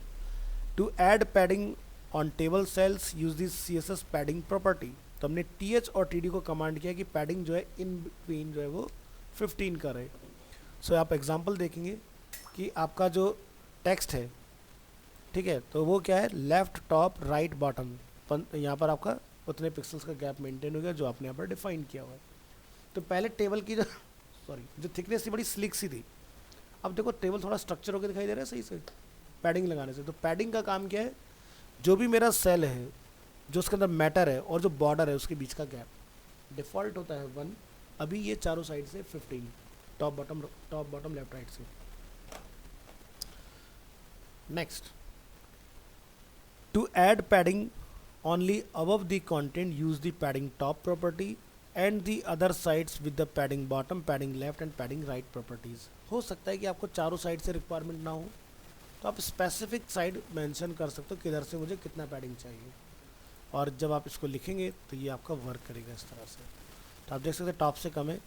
To add padding on table cells use this CSS padding property. तो हमने TH और TD को command किया कि padding जो है in between जो है वो 15 का रहे। सो आप एग्जांपल देखेंगे कि आपका जो टेक्स्ट है, ठीक है, तो वो क्या है, लेफ्ट टॉप राइट बॉटम, यहाँ पर आपका उतने पिक्सल्स का गैप मेंटेन हो गया जो आपने यहाँ पर डिफाइन किया हुआ है। तो पहले टेबल की जो जो थिकनेस थी बड़ी स्लिक सी थी, अब देखो टेबल थोड़ा स्ट्रक्चर होकर दिखाई दे रहा है सही से पैडिंग लगाने से। तो पैडिंग का काम क्या है, जो भी मेरा सेल है जो उसके अंदर मैटर है और जो बॉर्डर है उसके बीच का गैप डिफ़ॉल्ट होता है 1, अभी ये चारों साइड से 15, टॉप बॉटम लेफ्ट राइट से। Next, to add padding only above the content use the padding top property and the other sides with the padding bottom, padding left and padding right properties. हो सकता है कि आपको चारों side से requirement ना हो तो आप स्पेसिफिक साइड मेंशन कर सकते हो किधर से मुझे कितना पैडिंग चाहिए, और जब आप इसको लिखेंगे तो ये आपका वर्क करेगा इस तरह से। तो आप देख सकते हैं टॉप से कम है,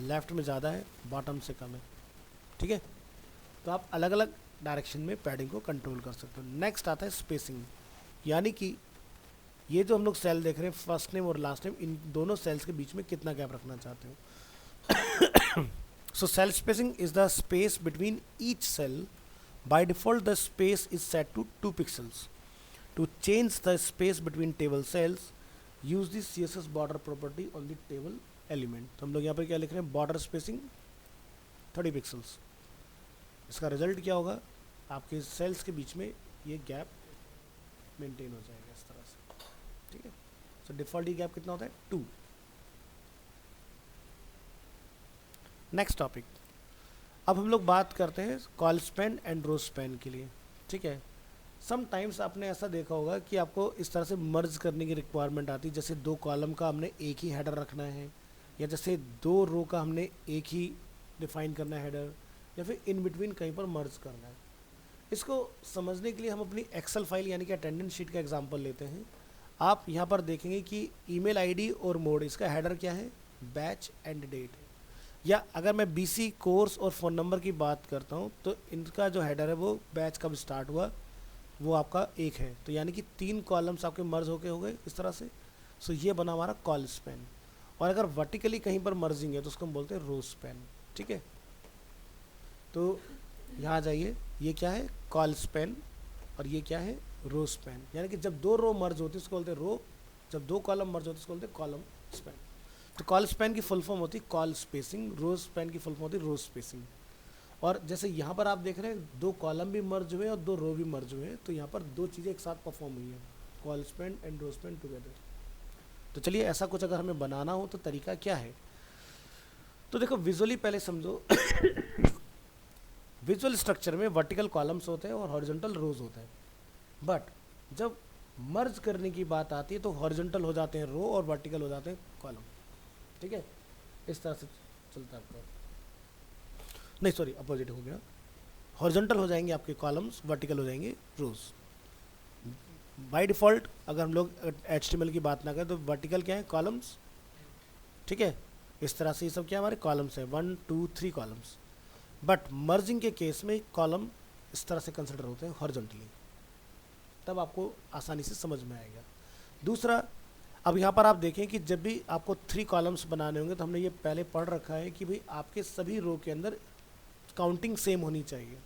लेफ्ट में ज़्यादा है, बॉटम से कम है, ठीक है। तो आप अलग अलग डायरेक्शन में पैडिंग को कंट्रोल कर सकते हो। नेक्स्ट आता है स्पेसिंग, यानी कि ये जो हम लोग सेल देख रहे हैं फर्स्ट नेम और लास्ट नेम, इन दोनों सेल्स के बीच में कितना गैप रखना चाहते हो। So cell spacing is the space between each cell. By default the space is set to 2 pixels. To change the space between table cells, use the CSS border property on the table element। तो हम लोग यहाँ पर क्या लिख रहे हैं, border spacing 30 pixels. इसका रिजल्ट क्या होगा, आपके सेल्स के बीच में ये गैप मेंटेन हो जाएगा इस तरह से, ठीक है। सो डिफॉल्ट ये गैप कितना होता है, 2। नेक्स्ट टॉपिक, अब हम लोग बात करते हैं col span and row span के लिए, ठीक है। समटाइम्स आपने ऐसा देखा होगा कि आपको इस तरह से मर्ज करने की रिक्वायरमेंट आती है, जैसे 2 कॉलम का हमने एक ही हेडर रखना है, या जैसे 2 रो का हमने एक ही डिफाइन करना है हेडर, या फिर इन बिटवीन कहीं पर मर्ज करना है। इसको समझने के लिए हम अपनी एक्सेल फाइल यानी कि अटेंडेंस शीट का एग्जांपल लेते हैं। आप यहाँ पर देखेंगे कि ईमेल आईडी और मोड, इसका हेडर क्या है, बैच एंड डेट। या अगर मैं बीसी कोर्स और फ़ोन नंबर की बात करता हूँ तो इनका जो हेडर है वो बैच कब स्टार्ट हुआ वो आपका एक है, तो यानी कि 3 कॉलम्स आपके मर्ज होके हो गए इस तरह से। सो ये बना हमारा कॉल स्पैन। और अगर वर्टिकली कहीं पर मर्जिंग है तो उसको हम बोलते हैं रो स्पैन। ठीक है, तो यहाँ जाइए, ये क्या है, कॉल स्पैन, और ये क्या है, रो स्पैन। यानी कि जब 2 रो मर्ज होती है उसको बोलते हैं रो, जब 2 कॉलम मर्ज होते हैं उसको बोलते हैं कॉलम स्पैन। तो कॉल स्पैन की फुल फॉर्म होती है कॉल स्पेसिंग, रो स्पैन की फुल फॉर्म होती है रो स्पेसिंग। और जैसे यहाँ पर आप देख रहे हैं 2 कॉलम भी मर्ज हुए और 2 रो भी मर्ज हुए हैं, तो यहाँ पर 2 चीज़ें एक साथ परफॉर्म हुई हैं, col span and row span together. तो चलिए ऐसा कुछ अगर हमें बनाना हो तो तरीका क्या है, तो देखो विजुअली पहले समझो। विजुअल स्ट्रक्चर में वर्टिकल कॉलम्स होते हैं और हॉरिजॉन्टल रोज होते हैं, बट जब मर्ज करने की बात आती है तो हॉरिजॉन्टल हो जाते हैं रो और वर्टिकल हो जाते हैं कॉलम। ठीक है, इस तरह से चलता है आपका, नहीं सॉरी अपोजिट हो गया, हॉरिजॉन्टल हो जाएंगे आपके कॉलम्स, वर्टिकल हो जाएंगे रोज। बाय डिफ़ॉल्ट अगर हम लोग HTML की बात ना करें तो वर्टिकल क्या है, कॉलम्स। ठीक है, इस तरह से ये सब क्या हमारे कॉलम्स हैं, 1 2 3 कॉलम्स। बट मर्जिंग के केस में कॉलम इस तरह से कंसिडर होते हैं हॉरिजॉन्टली, तब आपको आसानी से समझ में आएगा। दूसरा, अब यहाँ पर आप देखें कि जब भी आपको 3 कॉलम्स बनाने होंगे तो हमने ये पहले पढ़ रखा है कि भाई आपके सभी रो के अंदर काउंटिंग सेम होनी चाहिए।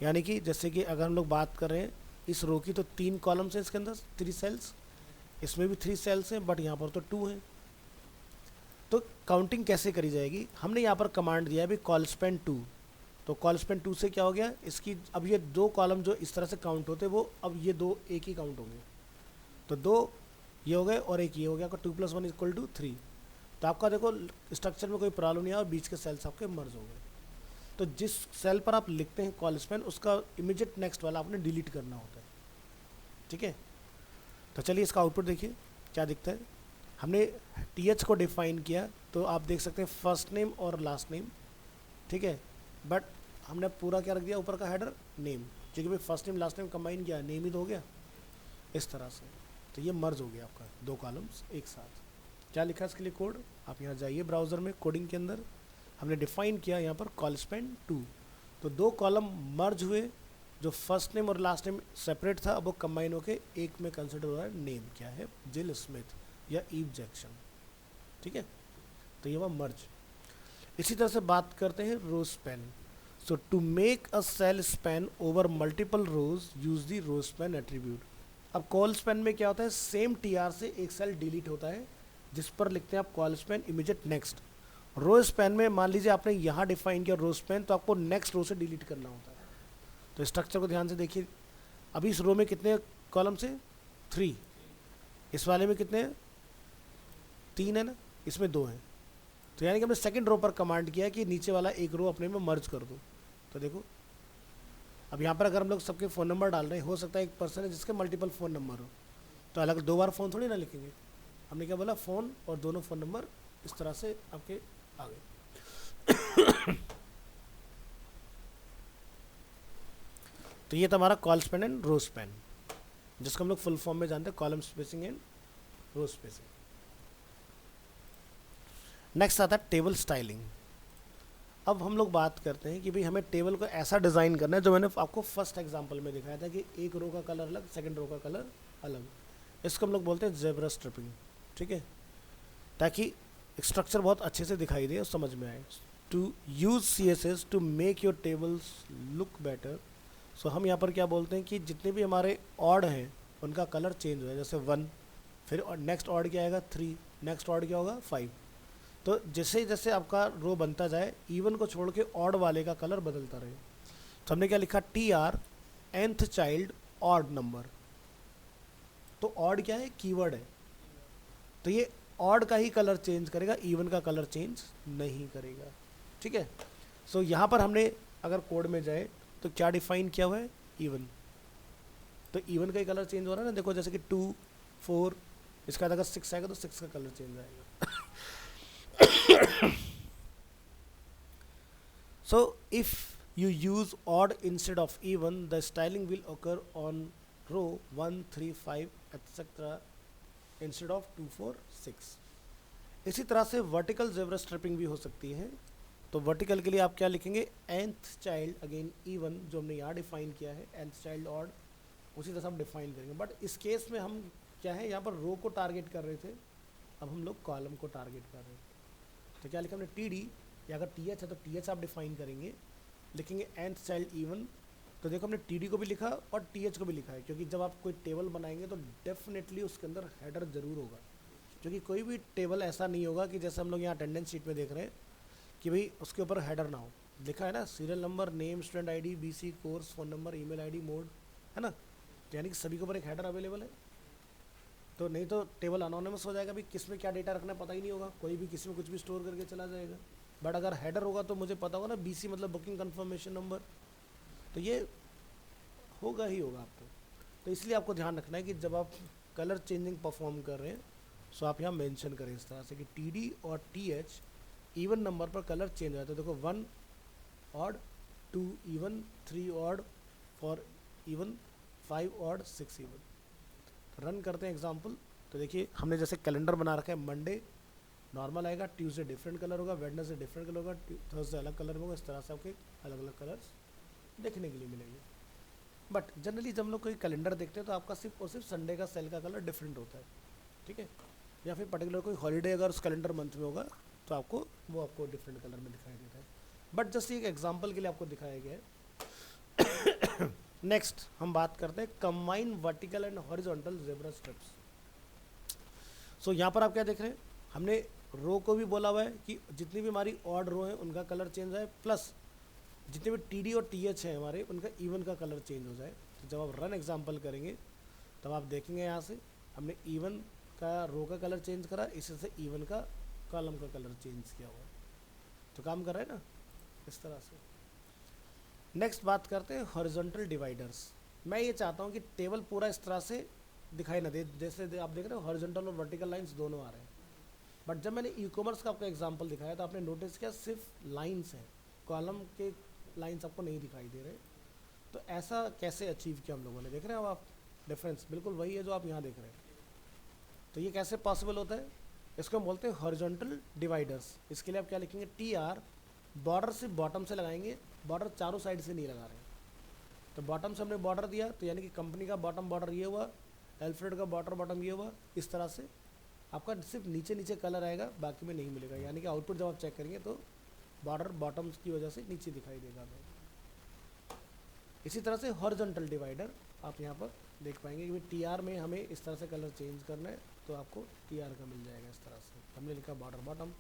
यानी कि जैसे कि अगर हम लोग बात कर रहे हैं इस रो की तो 3 कॉलम्स हैं इसके अंदर, 3 सेल्स, इसमें भी 3 सेल्स हैं बट यहाँ पर तो 2 हैं। तो काउंटिंग कैसे करी जाएगी, हमने यहाँ पर कमांड दिया है भाई कॉल स्पैन 2। तो कॉल स्पैन 2 से क्या हो गया, इसकी अब ये 2 कॉलम जो इस तरह से काउंट होते वो अब ये 2 एक ही काउंट होंगे, तो 2 ये हो गए और एक ये हो गया, 2 + 1 = 3। तो आपका देखो स्ट्रक्चर में कोई प्रॉब्लम नहीं आया और बीच के सेल्स आपके मर्ज हो गए। तो जिस सेल पर आप लिखते हैं कॉल स्पैन, उसका इमीडिएट नेक्स्ट वाला आपने डिलीट करना होता है। ठीक है, तो चलिए इसका आउटपुट देखिए क्या दिखता है। हमने TH को डिफाइन किया तो आप देख सकते हैं फर्स्ट नेम और लास्ट नेम। ठीक है, बट हमने पूरा क्या रख दिया ऊपर का हेडर नेम, क्योंकि भाई first name last name combine किया, नेम ही तो हो गया इस तरह से। तो ये मर्ज हो गया आपका 2 कॉलम्स एक साथ। क्या लिखा है इसके लिए कोड, आप यहाँ जाइए ब्राउज़र में, कोडिंग के अंदर हमने डिफाइन किया यहाँ पर कॉल स्पैन 2। तो 2 कॉलम मर्ज हुए, जो फर्स्ट नेम और लास्ट नेम सेपरेट था अब वो कंबाइन होके एक में कंसिडर हो रहा है, नेम क्या है, जिल स्मिथ या ईव जैक्सन। ठीक है, तो ये हुआ मर्ज। इसी तरह से बात करते हैं row span. So to make a cell span over multiple rows use the row span attribute. अब कॉल स्पैन में क्या होता है, सेम TR से एक सेल डिलीट होता है जिस पर लिखते हैं आप col span immediate next. Row span में मान लीजिए आपने यहाँ डिफाइन किया रो स्पैन, तो आपको नेक्स्ट रो से डिलीट करना होता है। तो स्ट्रक्चर को ध्यान से देखिए, अभी इस रो में कितने कॉलम से 3, इस वाले में कितने हैं 3 है ना, इसमें 2 हैं। तो यानी कि हमने सेकंड रो पर कमांड किया कि नीचे वाला एक रो अपने में मर्ज कर दो। तो देखो अब यहाँ पर अगर हम लोग सबके फ़ोन नंबर डाल रहे हैं, हो सकता है एक पर्सन है जिसके मल्टीपल फ़ोन नंबर हो, तो अलग 2 बार फ़ोन थोड़ी ना लिखेंगे। हमने क्या बोला, फ़ोन और दोनों फ़ोन नंबर इस तरह से आपके आ गए। तो ये था हमारा col span and row span, जिसको हम लोग फुल फॉर्म में जानते हैं column spacing and row spacing. Next आता है टेबल स्टाइलिंग। अब हम लोग बात करते हैं कि भाई हमें टेबल को ऐसा डिज़ाइन करना है जो मैंने आपको फर्स्ट एग्जांपल में दिखाया था कि एक रो का कलर अलग, सेकंड रो का कलर अलग। इसको हम लोग बोलते हैं ज़ेब्रा स्ट्रिपिंग। ठीक है, ताकि स्ट्रक्चर बहुत अच्छे से दिखाई दे और समझ में आए। To use CSS to make your tables look better. So हम यहाँ पर क्या बोलते हैं कि जितने भी हमारे ऑड हैं उनका कलर चेंज हो जाए, जैसे 1, फिर नेक्स्ट ऑड क्या आएगा 3, नेक्स्ट ऑड क्या होगा 5। तो जैसे जैसे आपका रो बनता जाए, इवन को छोड़ के ऑड वाले का कलर बदलता रहे। तो हमने क्या लिखा, TR nth child odd number. तो ऑड क्या है, कीवर्ड है, तो ये ऑड का ही कलर चेंज करेगा, इवन का कलर चेंज नहीं करेगा। ठीक है, सो यहाँ पर हमने अगर कोड में जाए तो क्या डिफाइन किया हुआ है, इवन। तो इवन का ही कलर चेंज हो रहा है ना, देखो जैसे कि 2 4, इसका अगर 6 आएगा तो 6 का कलर चेंज आएगा। So if you use odd instead of even, the styling will occur on row 1, 3, 5 etc. instead of 2, 4, 6. इसी तरह से वर्टिकल जेब्रा स्ट्रिपिंग भी हो सकती है। तो वर्टिकल के लिए आप क्या लिखेंगे, nth चाइल्ड अगेन इवन, जो हमने यहाँ डिफाइन किया है, nth चाइल्ड ऑड, उसी तरह से हम डिफाइन करेंगे। बट इस केस में हम क्या है, यहाँ पर रो को टारगेट कर रहे थे, अब हम लोग कॉलम को टारगेट कर रहे थे। तो क्या लिखा हमने, टी डी, या अगर टी एच है तो टी एच आप डिफाइन करेंगे, लिखेंगे nth चाइल्ड इवन। तो देखो हमने टी डी को भी लिखा और टी एच को भी लिखा है, क्योंकि जब आप कोई टेबल बनाएंगे तो डेफिनेटली उसके अंदर हेडर जरूर होगा, क्योंकि कोई भी टेबल ऐसा नहीं होगा कि जैसे हम लोग यहाँ अटेंडेंस शीट में देख रहे हैं कि भाई उसके ऊपर हेडर ना हो। लिखा है ना, serial number, name, student ID, BC, course, phone number, email ID, mode, है ना। तो यानी कि सभी के ऊपर एक हेडर अवेलेबल है। तो नहीं तो टेबल अनोनिमस हो जाएगा, भाई किस में क्या डेटा रखना है पता ही नहीं होगा, कोई भी किसी में कुछ भी स्टोर करके चला जाएगा। बट अगर हेडर होगा तो मुझे पता होगा ना, बीसी मतलब बुकिंग कन्फर्मेशन नंबर, तो ये होगा ही होगा आपको। तो इसलिए आपको ध्यान रखना है कि जब आप कलर चेंजिंग परफॉर्म कर रहे हैं, सो आप यहाँ मेंशन करें इस तरह से कि टी डी और टी एच इवन नंबर पर कलर चेंज हो जाता है। देखो 1 odd, 2 even, 3 odd, 4 even, 5 odd, 6 even. Run करते हैं एग्जाम्पल। तो देखिए हमने जैसे कैलेंडर बना रखा है, मंडे नॉर्मल आएगा, ट्यूसडे डिफरेंट कलर होगा, वेडनेसडे डिफरेंट कलर होगा, थर्सडे अलग कलर होगा। इस तरह से आपके अलग अलग कलर्स देखने के लिए मिलेंगे। बट जनरली जब हम लोग कोई कैलेंडर देखते हैं तो आपका सिर्फ और सिर्फ संडे का सेल का कलर डिफरेंट होता है, ठीक है। या फिर पर्टिकुलर कोई हॉलीडे अगर उस कैलेंडर मंथ में होगा तो आपको वो आपको डिफरेंट कलर में दिखाई देता है। बट जस्ट एक एग्जांपल के लिए आपको दिखाया गया है। नेक्स्ट हम बात करते हैं combine vertical and horizontal zebra stripes. So यहाँ पर आप क्या देख रहे हैं, हमने रो को भी बोला हुआ है कि जितनी भी हमारी ऑड रो है उनका कलर चेंज हो जाए, प्लस जितने भी टी डी और टी एच है हमारे उनका इवन का कलर चेंज हो जाए। तो जब आप रन एग्जाम्पल करेंगे तब आप देखेंगे यहाँ से हमने इवन का रो का कलर चेंज करा, इसी से इवन का कॉलम का कलर चेंज किया हुआ है। तो काम कर रहा है ना इस तरह से। नेक्स्ट बात करते हैं हॉरिजॉन्टल डिवाइडर्स। मैं ये चाहता हूँ कि टेबल पूरा इस तरह से दिखाई ना दे, जैसे आप देख रहे हो हॉरिजॉन्टल और वर्टिकल लाइंस दोनों आ रहे हैं। बट जब मैंने ई कॉमर्स का आपको एग्जाम्पल दिखाया तो आपने नोटिस किया सिर्फ लाइन्स हैं, कॉलम के लाइन्स आपको नहीं दिखाई दे रहे। तो ऐसा कैसे अचीव किया हम लोगों ने, देख रहे हो आप डिफरेंस, बिल्कुल वही है जो आप यहाँ देख रहे हैं। तो ये कैसे पॉसिबल होता है, इसको हम बोलते हैं हॉरिजॉन्टल डिवाइडर्स। इसके लिए आप क्या लिखेंगे, टी आर, बॉर्डर सिर्फ बॉटम से लगाएंगे, बॉर्डर चारों साइड से नहीं लगा रहे हैं। तो बॉटम से हमने बॉर्डर दिया, तो यानी कि कंपनी का बॉटम बॉर्डर ये हुआ, एल्फ्रेड का बॉर्डर बॉटम ये हुआ। इस तरह से आपका सिर्फ नीचे नीचे कलर आएगा, बाकी में नहीं मिलेगा। यानी कि आउटपुट जब आप चेक करेंगे तो बॉर्डर बॉटम्स की वजह से नीचे दिखाई देगा हमें। इसी तरह से हॉरिजॉन्टल डिवाइडर आप यहाँ पर देख पाएंगे कि टी आर में हमें इस तरह से कलर चेंज करना है तो आपको टी आर का मिल जाएगा इस तरह से। हमने लिखा बॉर्डर बॉटम।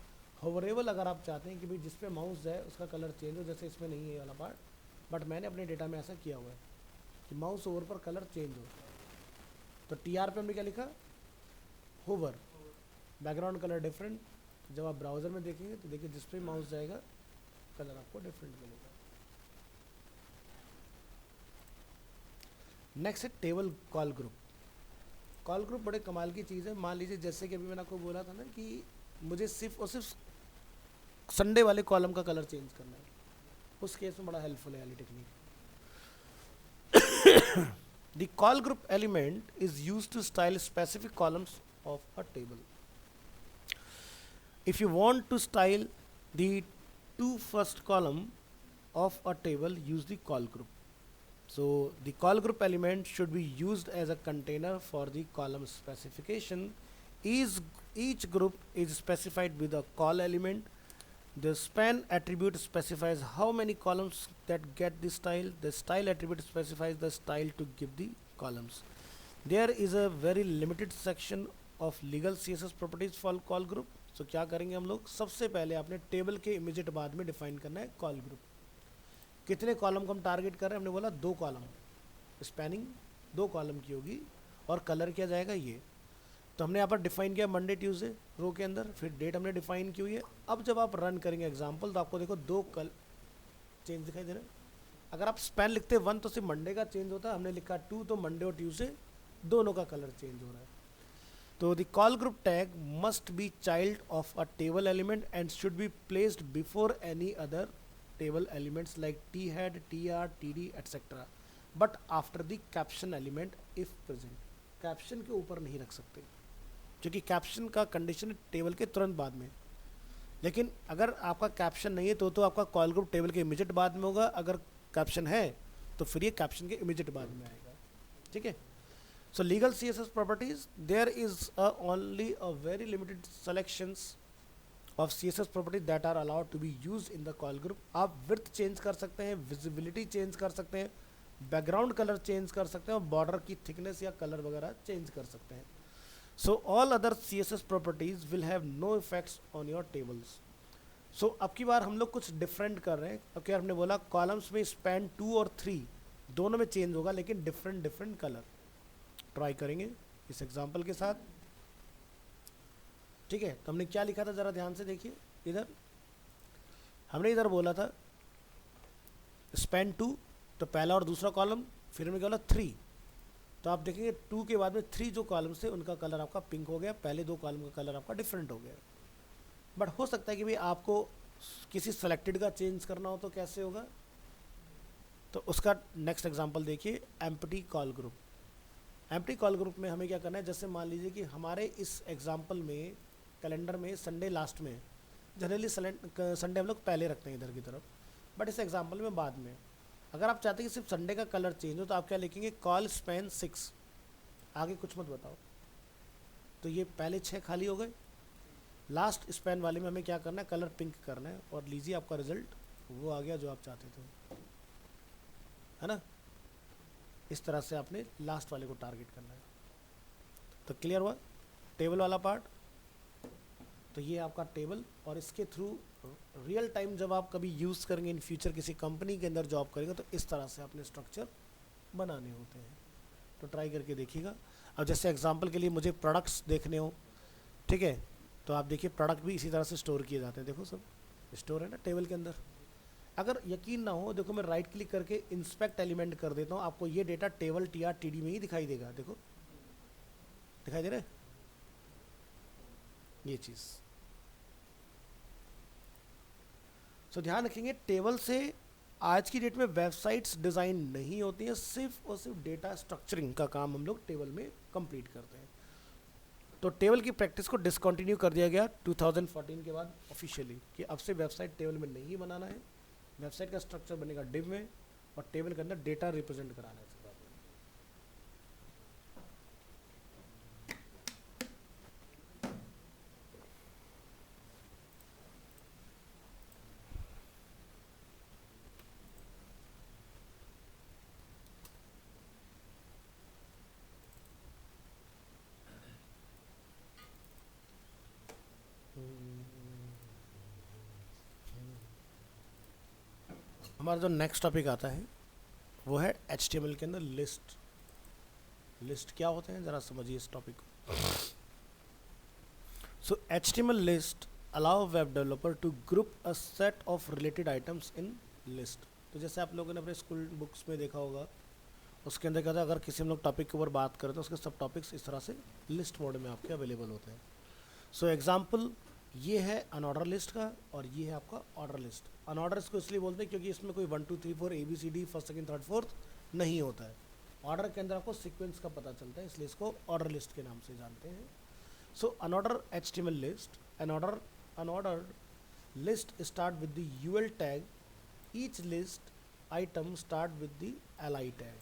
होवरेबल अगर आप चाहते हैं कि भाई जिस पे माउस जाए उसका कलर चेंज हो, जैसे इसमें नहीं है ये वाला पार्ट, बट मैंने अपने डेटा में ऐसा किया हुआ है कि माउस ओवर पर कलर चेंज हो। तो टी आर पे हमने क्या लिखा, होवर, बैकग्राउंड कलर डिफरेंट। जब आप ब्राउज़र में देखेंगे तो देखिए जिस पे माउस जाएगा कलर आपको डिफरेंट मिलेगा। नेक्स्ट है table call group. Call group बड़े कमाल की चीज़ है। मान लीजिए जैसे कि अभी मैंने आपको बोला था ना कि मुझे सिर्फ और सिर्फ संडे वाले कॉलम का कलर चेंज करना है, उस केस में बड़ा हेल्पफुल है वाली technique. The col group element is used to style specific columns of a table. If you want to style the two first column of a table, use the call group. So the call group element should be used as a container for the column specification. Each group is specified with a call element. The span attribute specifies how many columns that get the style. The style attribute specifies the style to give the columns. There is a very limited section of legal CSS properties for call group. So क्या करेंगे हम लोग, सबसे पहले आपने table के immediate बाद में डिफाइन करना है कॉल ग्रुप। कितने कॉलम को हम टारगेट कर रहे हैं, हमने बोला 2 कॉलम, स्पैनिंग 2 कॉलम की होगी और कलर किया जाएगा ये। तो हमने यहाँ पर डिफाइन किया मंडे ट्यूसडे रो के अंदर, फिर डेट हमने डिफाइन की हुई है। अब जब आप रन करेंगे एग्जाम्पल तो आपको देखो 2 कल चेंज दिखाई दे रहा है। अगर आप स्पैन लिखते 1 तो सिर्फ मंडे का चेंज होता है, हमने लिखा 2 तो मंडे और ट्यूसडे दोनों का कलर चेंज हो रहा है। तो the col group tag must be child of a table element and should be placed before any other table elements like t head, tr, td, etc. But after the caption element if present. Caption के ऊपर नहीं रख सकते क्योंकि caption का condition table के तुरंत बाद में। लेकिन अगर आपका कैप्शन नहीं है तो आपका कॉल ग्रुप टेबल के इमीडिएट बाद में होगा, अगर कैप्शन है तो फिर ये कैप्शन के इमीडिएट बाद में आएगा। ठीक है। So legal CSS properties, there is only a very limited selections of CSS property that are allowed to be use in the col group. आप विड्थ चेंज कर सकते हैं, विजिबिलिटी चेंज कर सकते हैं, बैकग्राउंड कलर चेंज कर सकते हैं और बॉर्डर की थिकनेस या कलर वगैरह चेंज कर सकते हैं। So all other CSS properties will have no effects on your tables. So अब की बार हम लोग कुछ डिफरेंट कर रहे हैं क्योंकि हमने बोला कॉलम्स में स्पैन 2 और 3 दोनों में चेंज होगा लेकिन डिफरेंट कलर। ट्राई करेंगे इस एग्जांपल के साथ। ठीक है, तो हमने क्या लिखा था जरा ध्यान से देखिए। इधर हमने इधर बोला था स्पैन 2, तो पहला और दूसरा कॉलम, फिर हमने क्या बोला 3, तो आप देखेंगे 2 के बाद में 3 जो कॉलम्स थे उनका कलर आपका पिंक हो गया, पहले 2 कॉलम का कलर आपका डिफरेंट हो गया। बट हो सकता है कि भाई आपको किसी सेलेक्टेड का चेंज करना हो तो कैसे होगा, तो उसका नेक्स्ट एग्जांपल देखिए। Empty call group. Empty call group में हमें क्या करना है, जैसे मान लीजिए कि हमारे इस एग्जांपल में कैलेंडर में संडे लास्ट में, जनरली संडे हम लोग पहले रखते हैं इधर की तरफ, बट इस एग्जांपल में बाद में। अगर आप चाहते हैं कि सिर्फ संडे का कलर चेंज हो तो आप क्या लिखेंगे, कॉल स्पैन 6, आगे कुछ मत बताओ। तो ये पहले 6 खाली हो गए। लास्ट स्पैन वाले में हमें क्या करना है, कलर पिंक करना है, और लीजिए आपका रिजल्ट वो आ गया जो आप चाहते थे, है ना। इस तरह से आपने लास्ट वाले को टारगेट करना है। तो क्लियर हुआ टेबल वाला पार्ट। तो ये आपका टेबल, और इसके थ्रू रियल टाइम जब आप कभी यूज़ करेंगे इन फ्यूचर किसी कंपनी के अंदर जॉब करेंगे तो इस तरह से अपने स्ट्रक्चर बनाने होते हैं। तो ट्राई करके देखिएगा। अब जैसे एग्जांपल के लिए मुझे प्रोडक्ट्स देखने हो, ठीक है, तो आप देखिए प्रोडक्ट भी इसी तरह से स्टोर किए जाते हैं। देखो सब स्टोर है ना टेबल के अंदर। अगर यकीन ना हो, देखो मैं राइट क्लिक करके इंस्पेक्ट एलिमेंट कर देता हूँ, आपको ये डेटा टेबल TR-TD में ही दिखाई देगा। देखो दिखाई दे रहा है ये चीज़। सो ध्यान रखेंगे, टेबल से आज की डेट में वेबसाइट्स डिज़ाइन नहीं होती हैं, सिर्फ और सिर्फ डेटा स्ट्रक्चरिंग का काम हम लोग टेबल में कंप्लीट करते हैं। तो टेबल की प्रैक्टिस को डिसकंटिन्यू कर दिया गया 2014 के बाद ऑफिशियली, कि अब से वेबसाइट टेबल में नहीं बनाना है। वेबसाइट का स्ट्रक्चर बनेगा डिव में, और टेबल के अंदर डेटा रिप्रेजेंट कराना है। हमारा जो नेक्स्ट टॉपिक आता है वो है HTML के अंदर लिस्ट। लिस्ट क्या होते हैं ज़रा समझिए इस टॉपिक को। So HTML list allow web developer to group a set of related items in list. तो जैसे आप लोगों ने अपने स्कूल बुक्स में देखा होगा, उसके अंदर क्या था, अगर किसी हम लोग टॉपिक के ऊपर बात करें तो उसके सब टॉपिक्स इस तरह से लिस्ट मोड में आपके अवेलेबल होते हैं। सो एग्जाम्पल ये है अनऑर्डर लिस्ट का, और ये है आपका ऑर्डर लिस्ट। अनऑर्डर इसको इसलिए बोलते हैं क्योंकि इसमें कोई 1 2 3 4 ABCD first second third fourth नहीं होता है। ऑर्डर के अंदर आपको सीक्वेंस का पता चलता है, इसलिए इसको ऑर्डर लिस्ट के नाम से जानते हैं। So unorder HTML list, unordered list start with the UL tag, each list item start with the li tag.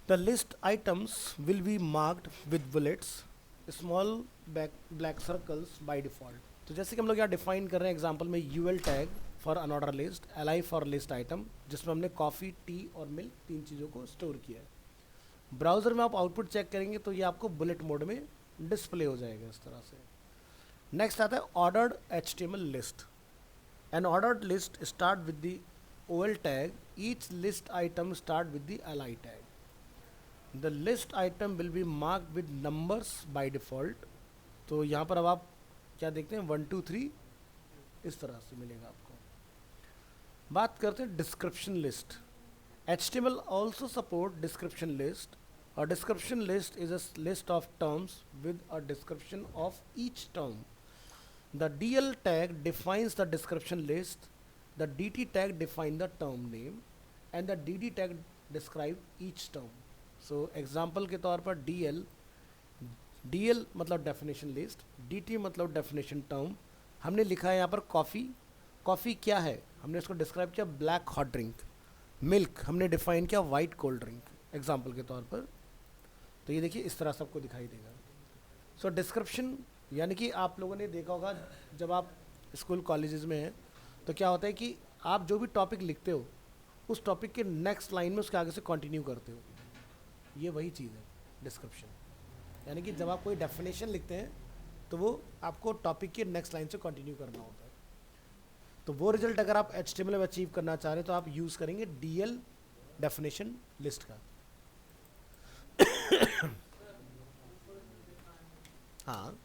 The list items will be marked with bullets, small black circles by default. तो जैसे कि हम लोग यहाँ define कर रहे हैं example में UL tag for unordered list, li for list item, जिसमें हमने कॉफ़ी, टी और मिल्क 3 चीज़ों को स्टोर किया है। ब्राउज़र में आप आउटपुट चेक करेंगे तो ये आपको बुलेट मोड में डिस्प्ले हो जाएगा इस तरह से। नेक्स्ट आता है ordered HTML list. N ordered list start with the OL tag, each list item start with the li tag. The list item will be marked with numbers by default. तो यहाँ पर अब आप क्या देखते हैं 1 2 3 इस तरह से मिलेगा आपको। बात करते हैं description list. HTML also support description list. A description list is a list of terms with a description of each term. The DL tag defines the description list. The dt tag define the term name and the dd tag describe each term. So example के तौर पर dl मतलब definition list, dt मतलब definition term. हमने लिखा है यहाँ पर कॉफ़ी. कॉफ़ी क्या है हमने इसको डिस्क्राइब किया ब्लैक हॉट ड्रिंक. मिल्क हमने डिफाइन किया वाइट कोल्ड ड्रिंक एग्जाम्पल के तौर पर. तो ये देखिए इस तरह सबको दिखाई देगा. सो डिस्क्रिप्शन यानी कि आप लोगों ने देखा होगा जब आप स्कूल कॉलेजेस में हैं तो क्या होता है कि आप जो भी टॉपिक लिखते हो उस टॉपिक के नेक्स्ट लाइन में उसके आगे से कंटिन्यू करते हो. ये वही चीज़ है डिस्क्रिप्शन. यानी कि जब आप कोई डेफिनेशन लिखते हैं तो वो आपको टॉपिक के नेक्स्ट लाइन से कंटिन्यू करना होता है. तो वो रिजल्ट अगर आप HTML में अचीव करना चाह रहे हैं तो आप यूज़ करेंगे DL डेफिनेशन लिस्ट का. हाँ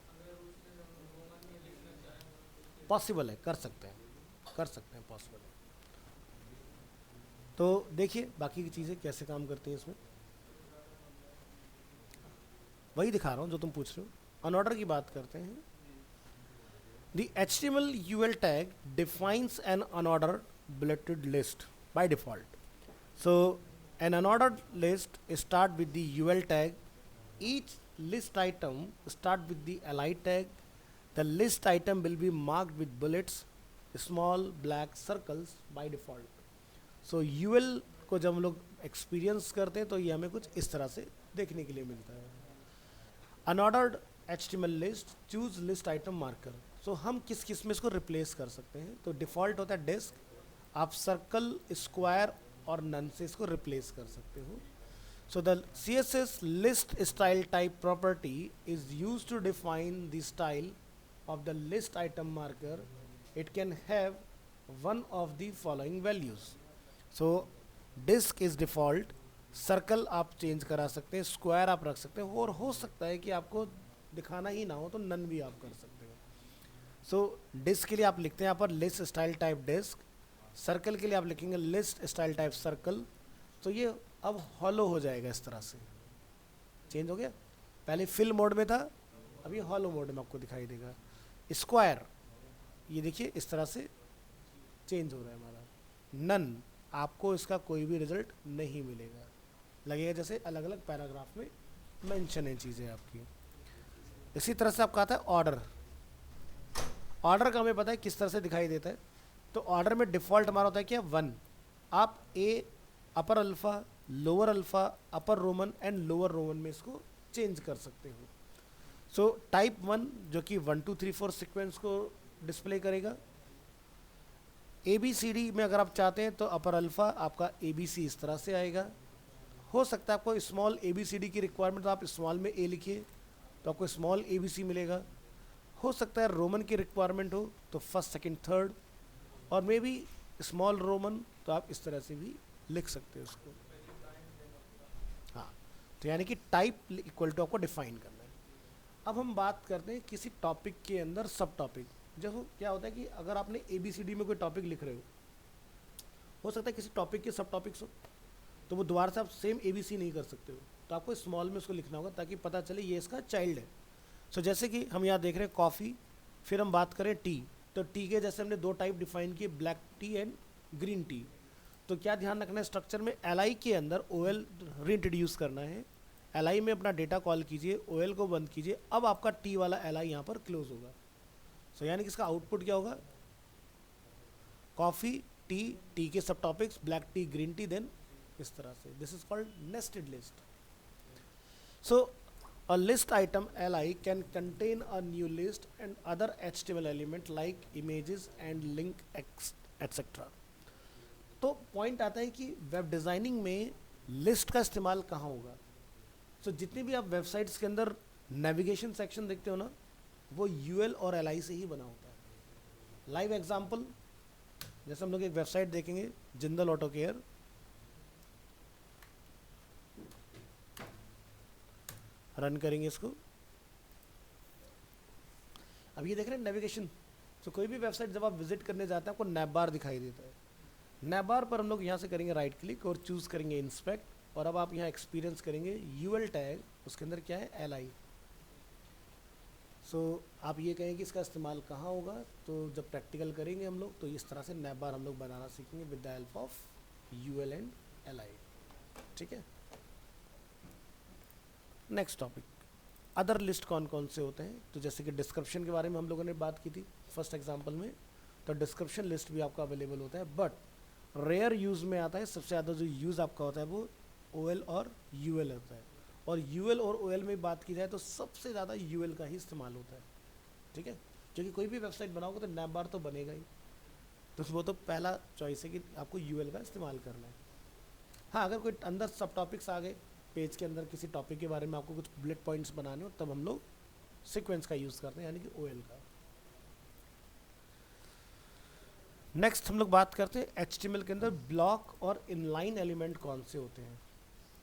पॉसिबल है, कर सकते हैं पॉसिबल है. तो देखिए बाकी की चीज़ें कैसे काम करती हैं इसमें. वही दिखा रहा हूँ जो तुम पूछ रहे हो. अनऑर्डर की बात करते हैं. The HTML UL tag defines an unordered bulleted list by default. So an unordered list start with the UL tag. Each list item start with the li tag. The list item will be marked with bullets, small black circles by default. So UL को जब हम लोग experience करते हैं तो ये हमें कुछ इस तरह से देखने के लिए मिलता है. Unordered HTML list choose list item marker. सो हम किस में इसको रिप्लेस कर सकते हैं. तो डिफ़ॉल्ट होता है डिस्क. आप सर्कल स्क्वायर और नन से इसको रिप्लेस कर सकते हो. So the CSS list style type property is use to define the style of the list item marker. It can have one of the following values. So disc is default. Circle आप change करा सकते हैं, square आप रख सकते हो और हो सकता है कि आपको दिखाना ही ना हो तो नन भी आप कर सकते हो. सो डिस्क के लिए आप लिखते हैं यहाँ पर list style type disc. Circle के लिए आप लिखेंगे लिस्ट स्टाइल टाइप सर्कल. तो ये अब हॉलो हो जाएगा इस तरह से. चेंज हो गया. पहले फिल मोड में था, अभी हॉलो मोड में आपको दिखाई देगा. स्क्वायर ये देखिए इस तरह से चेंज हो रहा है हमारा. नन आपको इसका कोई भी रिजल्ट नहीं मिलेगा, लगेगा जैसे अलग अलग पैराग्राफ में मेंशन है चीज़ें आपकी. इसी तरह से आपका आता है ऑर्डर. ऑर्डर का हमें पता है किस तरह से दिखाई देता है. तो ऑर्डर में डिफ़ॉल्ट हमारा होता है क्या 1. आप A upper alpha lower alpha upper Roman and lower Roman में इसको चेंज कर सकते हो. सो टाइप 1 जो कि 1 2 3 4 सीक्वेंस को डिस्प्ले करेगा. ABCD में अगर आप चाहते हैं तो अपर अल्फ़ा आपका ABC इस तरह से आएगा. हो सकता है आपको स्मॉल ABCD की रिक्वायरमेंट तो आप स्मॉल में A लिखिए तो आपको स्मॉल ABC मिलेगा. हो सकता है रोमन की रिक्वायरमेंट हो तो फर्स्ट सेकंड थर्ड, और मे बी स्मॉल रोमन तो आप इस तरह से भी लिख सकते हो उसको. हाँ तो यानी कि टाइप इक्वल टू आपको डिफाइन करना है. अब हम बात करते हैं किसी टॉपिक के अंदर सब टॉपिक. जैसे क्या होता है कि अगर आपने ABCD में कोई टॉपिक लिख रहे हो सकता है किसी टॉपिक के सब टॉपिक्स हो तो वो दोबारा से आप सेम ABC नहीं कर सकते हो. तो आपको स्मॉल में उसको लिखना होगा ताकि पता चले ये इसका चाइल्ड है. सो जैसे कि हम यहाँ देख रहे हैं कॉफ़ी, फिर हम बात करें टी. तो टी के जैसे हमने दो टाइप डिफाइन किए black T and green tea. तो क्या ध्यान रखना है स्ट्रक्चर में LI के अंदर OL रीइंट्रोड्यूस करना है. LI में अपना डेटा कॉल कीजिए, OL को बंद कीजिए. अब आपका टी वाला LI यहाँ पर क्लोज होगा. सो यानी कि इसका आउटपुट क्या होगा कॉफ़ी टी, टी के सब topics black tea green tea, then इस तरह से. This is called nested list. So a list item li can contain a new list and other HTML element like images and link etc. तो point आता है कि web designing में list का इस्तेमाल कहाँ होगा. सो जितनी भी आप वेबसाइट्स के अंदर नेविगेशन सेक्शन देखते हो ना वो UL और LI से ही बना होता है. लाइव एग्जांपल जैसे हम लोग एक वेबसाइट देखेंगे जिंदल ऑटो केयर. रन करेंगे इसको. अब ये देख रहे हैं नेविगेशन. तो कोई भी वेबसाइट जब आप विजिट करने जाते हैं आपको नैब बार दिखाई देता है. नैब बार पर हम लोग यहाँ से करेंगे राइट क्लिक और चूज़ करेंगे इंस्पेक्ट. और अब आप यहाँ एक्सपीरियंस करेंगे UL टैग, उसके अंदर क्या है LI. सो आप ये कहें कि इसका इस्तेमाल कहाँ होगा, तो जब प्रैक्टिकल करेंगे हम लोग तो इस तरह से नैव बार हम लोग बनाना सीखेंगे with the help of UL and LI. ठीक है, नेक्स्ट टॉपिक, अदर लिस्ट कौन कौन से होते हैं। तो जैसे कि डिस्क्रिप्शन के बारे में हम लोगों ने बात की थी फर्स्ट एग्जांपल में, तो डिस्क्रिप्शन लिस्ट भी आपका अवेलेबल होता है, बट रेयर यूज़ में आता है, सबसे ज़्यादा जो यूज़ आपका होता है वो OL और UL होता है। और UL और OL में बात की जाए तो सबसे ज़्यादा UL का ही इस्तेमाल होता है। ठीक है, क्योंकि कोई भी वेबसाइट बनाओगे तो नैव बार तो बनेगा ही, तो वो तो पहला चॉइस है कि आपको UL का इस्तेमाल करना है। हाँ, अगर कोई अंदर सब टॉपिक्स आ गए पेज के अंदर, किसी टॉपिक के बारे में आपको कुछ बुलेट पॉइंट्स बनाने हो, तब हम लोग सीक्वेंस का यूज़ करते हैं, यानी कि OL का। नेक्स्ट हम लोग बात करते हैं HTML के अंदर ब्लॉक और इनलाइन एलिमेंट कौन से होते हैं।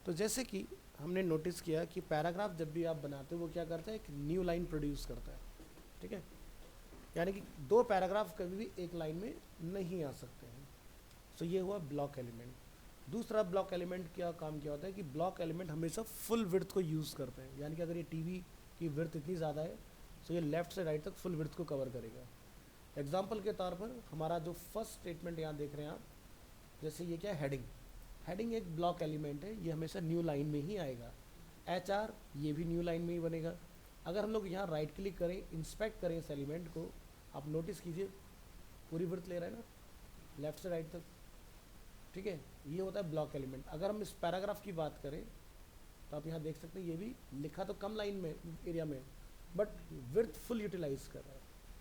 तो जैसे कि हमने नोटिस किया कि पैराग्राफ जब भी आप बनाते हो वो क्या करता है, एक न्यू लाइन प्रोड्यूस करता है। ठीक है, यानी कि दो पैराग्राफ कभी भी एक लाइन में नहीं आ सकते हैं। सो ये हुआ ब्लॉक एलिमेंट। दूसरा ब्लॉक एलिमेंट क्या काम किया होता है कि ब्लॉक एलिमेंट हमेशा फुल विड्थ को यूज़ करते हैं, यानी कि अगर ये टीवी की विड्थ इतनी ज़्यादा है तो ये लेफ्ट से राइट तक फुल विड्थ को कवर करेगा। एग्जाम्पल के तौर पर हमारा जो फर्स्ट स्टेटमेंट यहाँ देख रहे हैं आप, जैसे ये क्या है, हेडिंग। हेडिंग एक ब्लॉक एलिमेंट है, ये हमेशा न्यू लाइन में ही आएगा। HR ये भी न्यू लाइन में ही बनेगा। अगर हम लोग यहाँ राइट क्लिक करें, इंस्पेक्ट करें इस एलिमेंट को, आप नोटिस कीजिए पूरी विड्थ ले रहा है ना, लेफ्ट से राइट तक। ठीक है, ये होता है ब्लॉक एलिमेंट। अगर हम इस पैराग्राफ की बात करें तो आप यहाँ देख सकते हैं, ये भी लिखा तो कम लाइन में एरिया में, बट विड्थ फुल यूटिलाइज कर रहा है।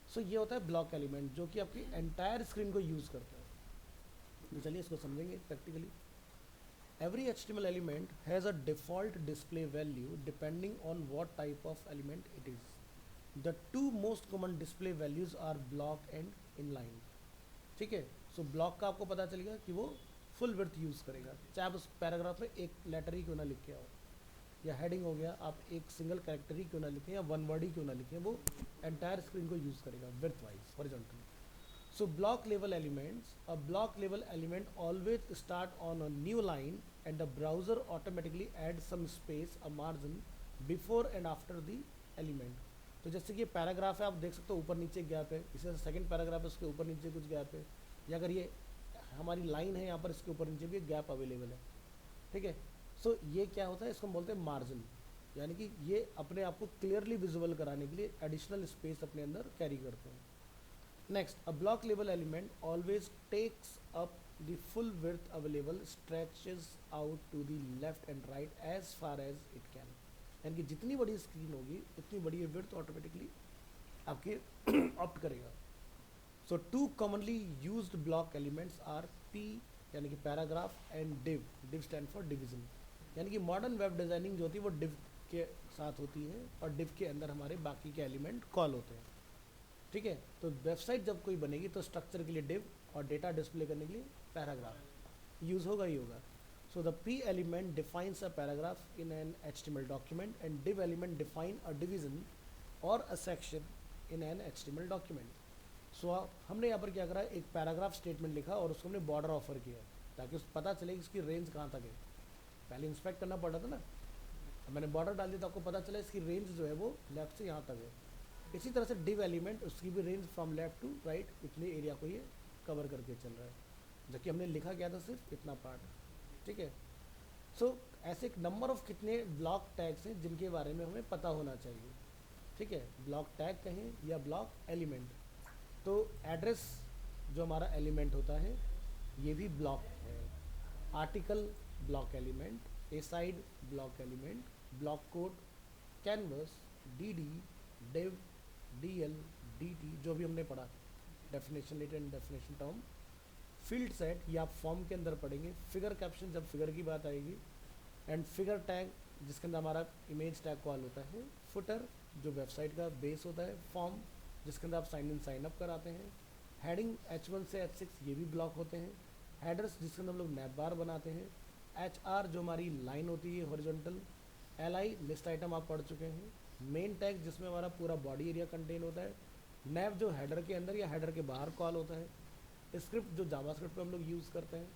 सो ये होता है ब्लॉक एलिमेंट जो कि आपकी एंटायर स्क्रीन को यूज़ करता है। तो चलिए इसको समझेंगे practically. Every HTML element has a default display value depending on what type of element it is. The two most common display values are block and inline. ठीक है, सो ब्लॉक का आपको पता चलेगा कि वो फुल विड्थ यूज़ करेगा, चाहे आप उस पैराग्राफ में एक लेटर ही क्यों ना लिखे हो, या हेडिंग हो गया, आप एक सिंगल कैरेक्टर ही क्यों ना लिखें या वन वर्ड ही क्यों ना लिखें, वो एंटायर स्क्रीन को यूज़ करेगा width wise horizontally. So block level elements, a block level element always start on a new line and the browser automatically adds some space, a margin before and after the element. तो जैसे कि ये paragraph है, आप देख सकते हो ऊपर नीचे गैप है, इसे सेकंड पैराग्राफ है उसके ऊपर नीचे कुछ गैप है, या अगर ये हमारी लाइन है यहाँ पर इसके ऊपर नीचे भी गैप अवेलेबल है। ठीक है, सो ये क्या होता है, इसको हम बोलते हैं मार्जिन, यानी कि ये अपने आप को क्लियरली विजुअल कराने के लिए एडिशनल स्पेस अपने अंदर कैरी करते हैं। Next, a block label element always takes up the full width available, stretches out to the left and right as far as it can. यानी कि जितनी बड़ी स्क्रीन होगी उतनी बड़ी विड्थ ऑटोमेटिकली आपके ऑप्ट करेगा। So two commonly used block elements are P यानी कि paragraph and div। div stand for division, यानी कि मॉडर्न वेब डिज़ाइनिंग जो होती है वो div के साथ होती है और div के अंदर हमारे बाकी के एलिमेंट कॉल होते हैं। ठीक है, तो वेबसाइट जब कोई बनेगी तो स्ट्रक्चर के लिए div और डेटा डिस्प्ले करने के लिए पैराग्राफ यूज़ होगा ही होगा। So the P element defines a paragraph in an HTML document and div element define a division और a section in an HTML document. So हमने यहाँ पर क्या करा, एक पैराग्राफ स्टेटमेंट लिखा और उसको हमने बॉर्डर ऑफर किया ताकि उस पता चले कि इसकी रेंज कहाँ तक है। पहले इंस्पेक्ट करना पड़ रहा था ना, अब मैंने बॉर्डर डाल दिया तो आपको पता चला इसकी रेंज जो है वो लेफ्ट से यहाँ तक है। इसी तरह से div एलिमेंट, उसकी भी range from left to right इतने एरिया को ये कवर करके चल रहा है, जबकि हमने लिखा क्या था सिर्फ इतना पार्ट। ठीक है, सो ऐसे एक नंबर ऑफ कितने ब्लॉक टैग्स हैं जिनके बारे में हमें पता होना चाहिए। ठीक है, ब्लॉक टैग कहें या ब्लॉक एलिमेंट। तो एड्रेस जो हमारा एलिमेंट होता है ये भी ब्लॉक है। Article block element, aside block element, block code, canvas, DD, div, DL, DT जो भी हमने पढ़ा, definition letter and definition term, field set ये आप फॉर्म के अंदर पढ़ेंगे, फिगर कैप्शन जब फिगर की बात आएगी, एंड फिगर टैग जिसके अंदर हमारा इमेज टैग कॉल होता है, फुटर जो वेबसाइट का बेस होता है, फॉर्म जिसके अंदर आप साइन इन साइन अप कराते हैं, हेडिंग H1 से H6 ये भी ब्लॉक होते हैं, हेडर्स जिसके अंदर हम लोग नैप बार बनाते हैं, HR जो हमारी लाइन होती है हॉरिजॉन्टल, LI लिस्ट आइटम आप पढ़ चुके हैं, मेन टैग जिसमें हमारा पूरा बॉडी एरिया कंटेन होता है, नैव जो हेडर के अंदर या हेडर के बाहर कॉल होता है, स्क्रिप्ट जो जावास्क्रिप्ट पे हम लोग यूज़ करते हैं,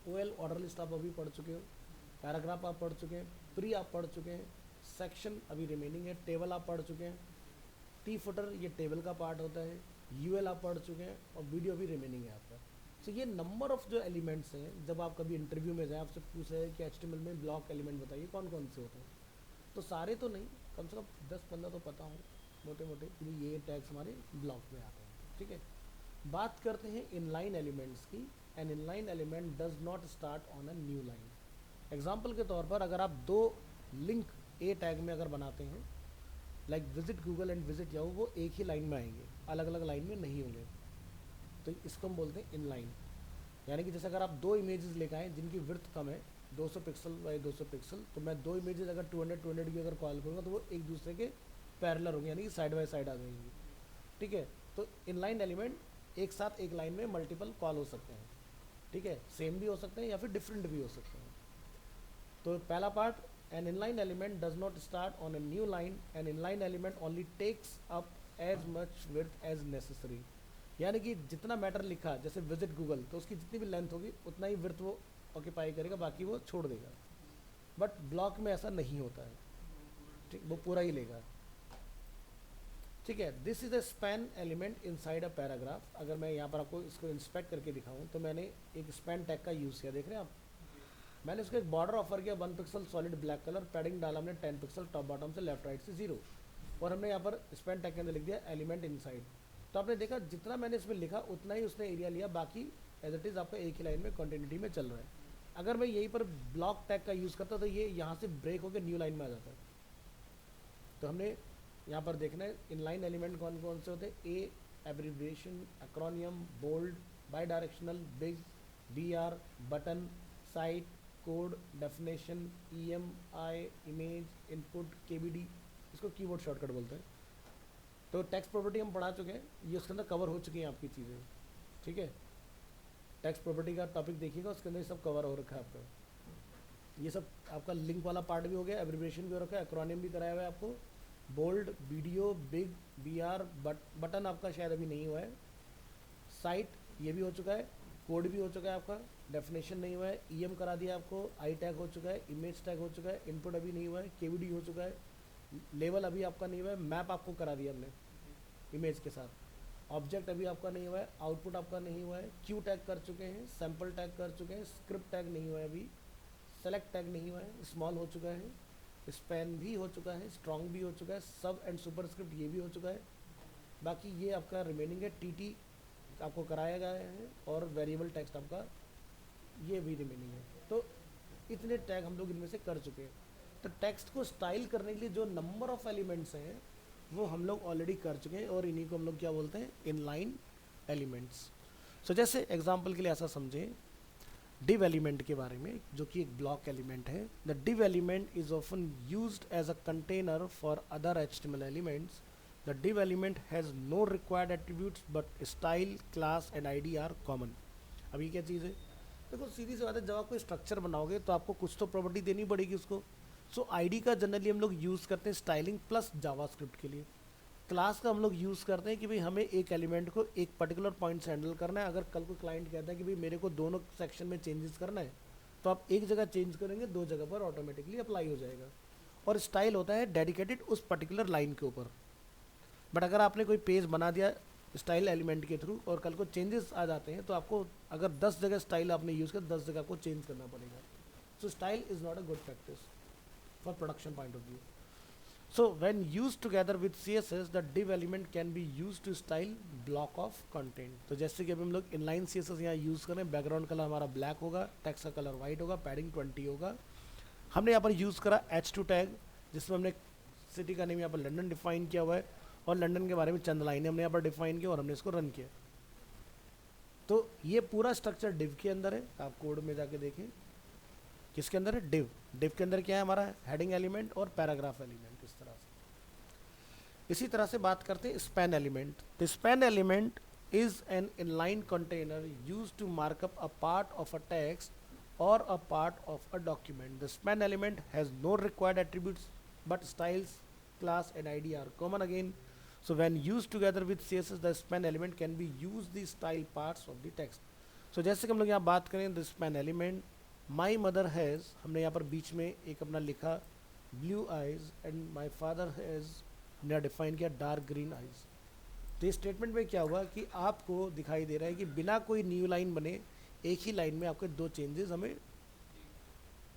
OL ऑर्डर लिस्ट आप अभी पढ़ चुके हो, पैराग्राफ आप पढ़ चुके हैं, प्री आप पढ़ चुके हैं, सेक्शन अभी रिमेनिंग है, टेबल आप पढ़ चुके हैं, टी फुटर ये टेबल का पार्ट होता है, यूएल आप पढ़ चुके हैं, और वीडियो भी रिमेनिंग है आपका। सो ये नंबर ऑफ जो एलिमेंट्स हैं, जब आप कभी इंटरव्यू में जाए आपसे पूछे है कि एचटीएमएल में ब्लॉक एलिमेंट बताइए कौन कौन से होते हैं, तो सारे तो नहीं, कम से कम 10-15 तो पता हो मोटे मोटे कि ये टैग्स हमारे ब्लॉक में आते हैं। ठीक है, बात करते हैं इनलाइन एलिमेंट्स की। An inline element does not start on a new line. Example के तौर पर अगर आप दो लिंक ए टैग में अगर बनाते हैं, like visit Google and visit Yahoo, वो एक ही लाइन में आएंगे, अलग अलग लाइन में नहीं होंगे, तो इसको हम बोलते हैं इनलाइन। यानी कि जैसे अगर आप दो इमेजेस लेकर आएँ जिनकी विड्थ कम है 200 पिक्सल बाई 200 पिक्सल, तो मैं दो इमेजेस अगर 200 की अगर कॉल करूँगा तो वो एक दूसरे के पैरेलल होंगे, यानी कि साइड बाय साइड आ जाएंगी। ठीक है, तो इनलाइन एलिमेंट एक साथ एक लाइन में मल्टीपल कॉल हो सकते हैं। ठीक है, सेम भी हो सकते हैं या फिर डिफरेंट भी हो सकते हैं। तो पहला part, an inline element does not start on a new line, an inline element only takes up as much width as necessary. यानी कि जितना मैटर लिखा, जैसे विजिट गूगल, तो उसकी जितनी भी लेंथ होगी उतना ही विड्थ वो ऑक्यूपाई करेगा, बाकी वो छोड़ देगा। बट ब्लॉक में ऐसा नहीं होता है, ठीक, वो पूरा ही लेगा। ठीक है, this is a span element inside a paragraph. अगर मैं यहाँ पर आपको इसको इंस्पेक्ट करके दिखाऊं तो मैंने एक स्पैन टैग का यूज़ किया, देख रहे हैं आप। मैंने उसको एक बॉर्डर ऑफर किया 1 pixel solid black colour, padding डाला हमने 10 पिक्सल टॉप बॉटम से, लेफ्ट राइट से 0, और हमने यहाँ पर स्पैन टैग के अंदर लिख दिया एलिमेंट इनसाइड। तो आपने देखा जितना मैंने इसमें लिखा उतना ही उसने एरिया लिया, बाकी एज इट इज़ आपका एक ही लाइन में कंटिन्यूटी में चल रहा है। अगर मैं यहीं पर ब्लॉक टैग का यूज़ करता तो ये यहाँ से ब्रेक होकर न्यू लाइन में आ जाता है। तो हमने यहाँ पर देखना है इनलाइन एलिमेंट कौन कौन से होते हैं। A abbreviation, acronym, bold, bidirectional, big, B R, button, cite, code, definition, E M I, image, input, K B D, इसको कीबोर्ड शॉर्टकट बोलते हैं। तो टेक्स्ट प्रॉपर्टी हम पढ़ा चुके हैं, ये उसके अंदर कवर हो चुकी हैं आपकी चीज़ें। ठीक है, टेक्स्ट प्रॉपर्टी का टॉपिक देखिएगा, उसके अंदर सब कवर हो रखा है आपका। ये सब आपका लिंक वाला पार्ट भी हो गया, एब्रिविएशन भी हो रखा है, एक्रोनियम भी कराया हुआ है आपको, bold, video, big, B R, button आपका शायद अभी नहीं हुआ है, साइट ये भी हो चुका है, कोड भी हो चुका है आपका, डेफिनेशन नहीं हुआ है, ई एम करा दिया आपको, आई टैग हो चुका है, इमेज टैग हो चुका है, इनपुट अभी नहीं हुआ है, के वी डी हो चुका है, लेवल अभी आपका नहीं हुआ है, मैप आपको करा दिया हमने इमेज के साथ, ऑब्जेक्ट अभी आपका नहीं हुआ है, आउटपुट आपका नहीं हुआ है, क्यू टैग कर चुके हैं, सैम्पल टैग कर चुके हैं, स्क्रिप्ट टैग नहीं हुआ है अभी, सेलेक्ट टैग नहीं हुआ है, स्मॉल हो चुका है, स्पैन भी हो चुका है, स्ट्रॉन्ग भी हो चुका है, सब एंड सुपर स्क्रिप्ट ये भी हो चुका है। बाकी ये आपका रिमेनिंग है, टी आपको कराया गया है, और वेरिएबल टेक्स्ट आपका ये भी रिमेनिंग है। तो इतने टैग हम लोग इनमें से कर चुके हैं। तो टेक्स्ट को स्टाइल करने के लिए जो नंबर ऑफ एलिमेंट्स हैं वो हम लोग ऑलरेडी कर चुके हैं, और इन्हीं को हम लोग क्या बोलते हैं, इनलाइन एलिमेंट्स। सो जैसे एग्जांपल के लिए ऐसा समझें div एलिमेंट के बारे में, जो कि एक ब्लॉक एलिमेंट है। The div element is often used as a container for other HTML elements. The div element has no required attributes but style, class and ID are common. अब ये क्या चीज़ है, देखो सीधी सी बात है, जब आप कोई स्ट्रक्चर बनाओगे तो आपको कुछ तो प्रॉपर्टी देनी पड़ेगी उसको। सो आईडी का जनरली हम लोग यूज़ करते हैं स्टाइलिंग प्लस जावास्क्रिप्ट के लिए। क्लास का हम लोग यूज़ करते हैं कि भाई हमें एक एलिमेंट को एक पर्टिकुलर पॉइंट से हैंडल करना है। अगर कल को क्लाइंट कहता है कि भाई मेरे को दोनों सेक्शन में चेंजेस करना है, तो आप एक जगह चेंज करेंगे, दो जगह पर ऑटोमेटिकली अप्लाई हो जाएगा। और स्टाइल होता है डेडिकेटेड उस पर्टिकुलर लाइन के ऊपर। बट अगर आपने कोई पेज बना दिया स्टाइल एलिमेंट के थ्रू और कल को चेंजेस आ जाते हैं, तो आपको अगर 10 जगह स्टाइल आपने यूज़ किया, 10 जगह आपको चेंज करना पड़ेगा। So style is not a good practice for production point of view. So when used together with CSS, the div element can be used to style block of content। तो जैसे कि अभी हम लोग inline CSS यहाँ use करें, background colour हमारा black होगा, टेक्स्ट का कलर वाइट होगा, पैडिंग 20 होगा। हमने यहाँ पर यूज़ करा H2 टैग, जिसमें हमने सिटी का नेम यहाँ पर लंदन डिफाइन किया हुआ है, और लंदन के बारे में चंद लाइनें हमने यहाँ पर डिफाइन किया और हमने इसको रन किया। तो ये पूरा स्ट्रक्चर डिव के अंदर है, आप कोड में जाके देखें किसके अंदर है, डिव। डिव के अंदर क्या है हमारा, हेडिंग एलिमेंट और पैराग्राफ एलिमेंट। इस तरह से इसी तरह से बात करते हैं span element. The span element is an inline container used to markup a part of a text or a part of a document. The span element has no required attributes but styles, class and ID are common again. So when used together with CSS, the span element can be used the style parts of the text. So जैसे कि हम लोग यहाँ बात करें the span element, my mother has, हमने यहाँ पर बीच में एक अपना लिखा blue eyes and my father has हमने डिफाइन किया डार्क ग्रीन आइज। तो इस स्टेटमेंट में क्या हुआ कि आपको दिखाई दे रहा है कि बिना कोई न्यू लाइन बने एक ही लाइन में आपके दो चेंजेस हमें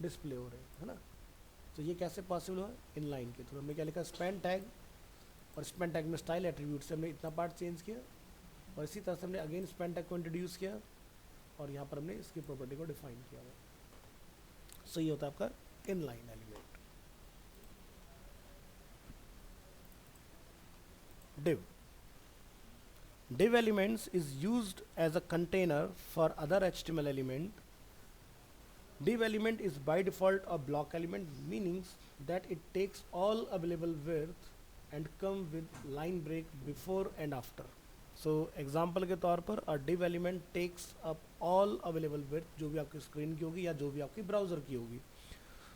डिस्प्ले हो रहे हैं, है ना। तो ये कैसे पॉसिबल हुआ, इन लाइन के थ्रू। हमने क्या लिखा, स्पैन टैग, और स्पैन टैग में स्टाइल एट्रीब्यूट से हमने इतना पार्ट चेंज किया, और इसी तरह से हमने अगेन स्पैन टैग को इंट्रोड्यूस किया, और यहाँ पर हमने इसकी प्रॉपर्टी को डिफाइन किया हुआ। सो ये होता है आपका in line element. div div elements is used as a container for other HTML element. Div element is by default a block element, meaning that it takes all available width and come with line break before and after. So example के तौर पर a div element takes up all available width, जो भी आपकी screen की होगी या जो भी आपकी ब्राउजर की होगी।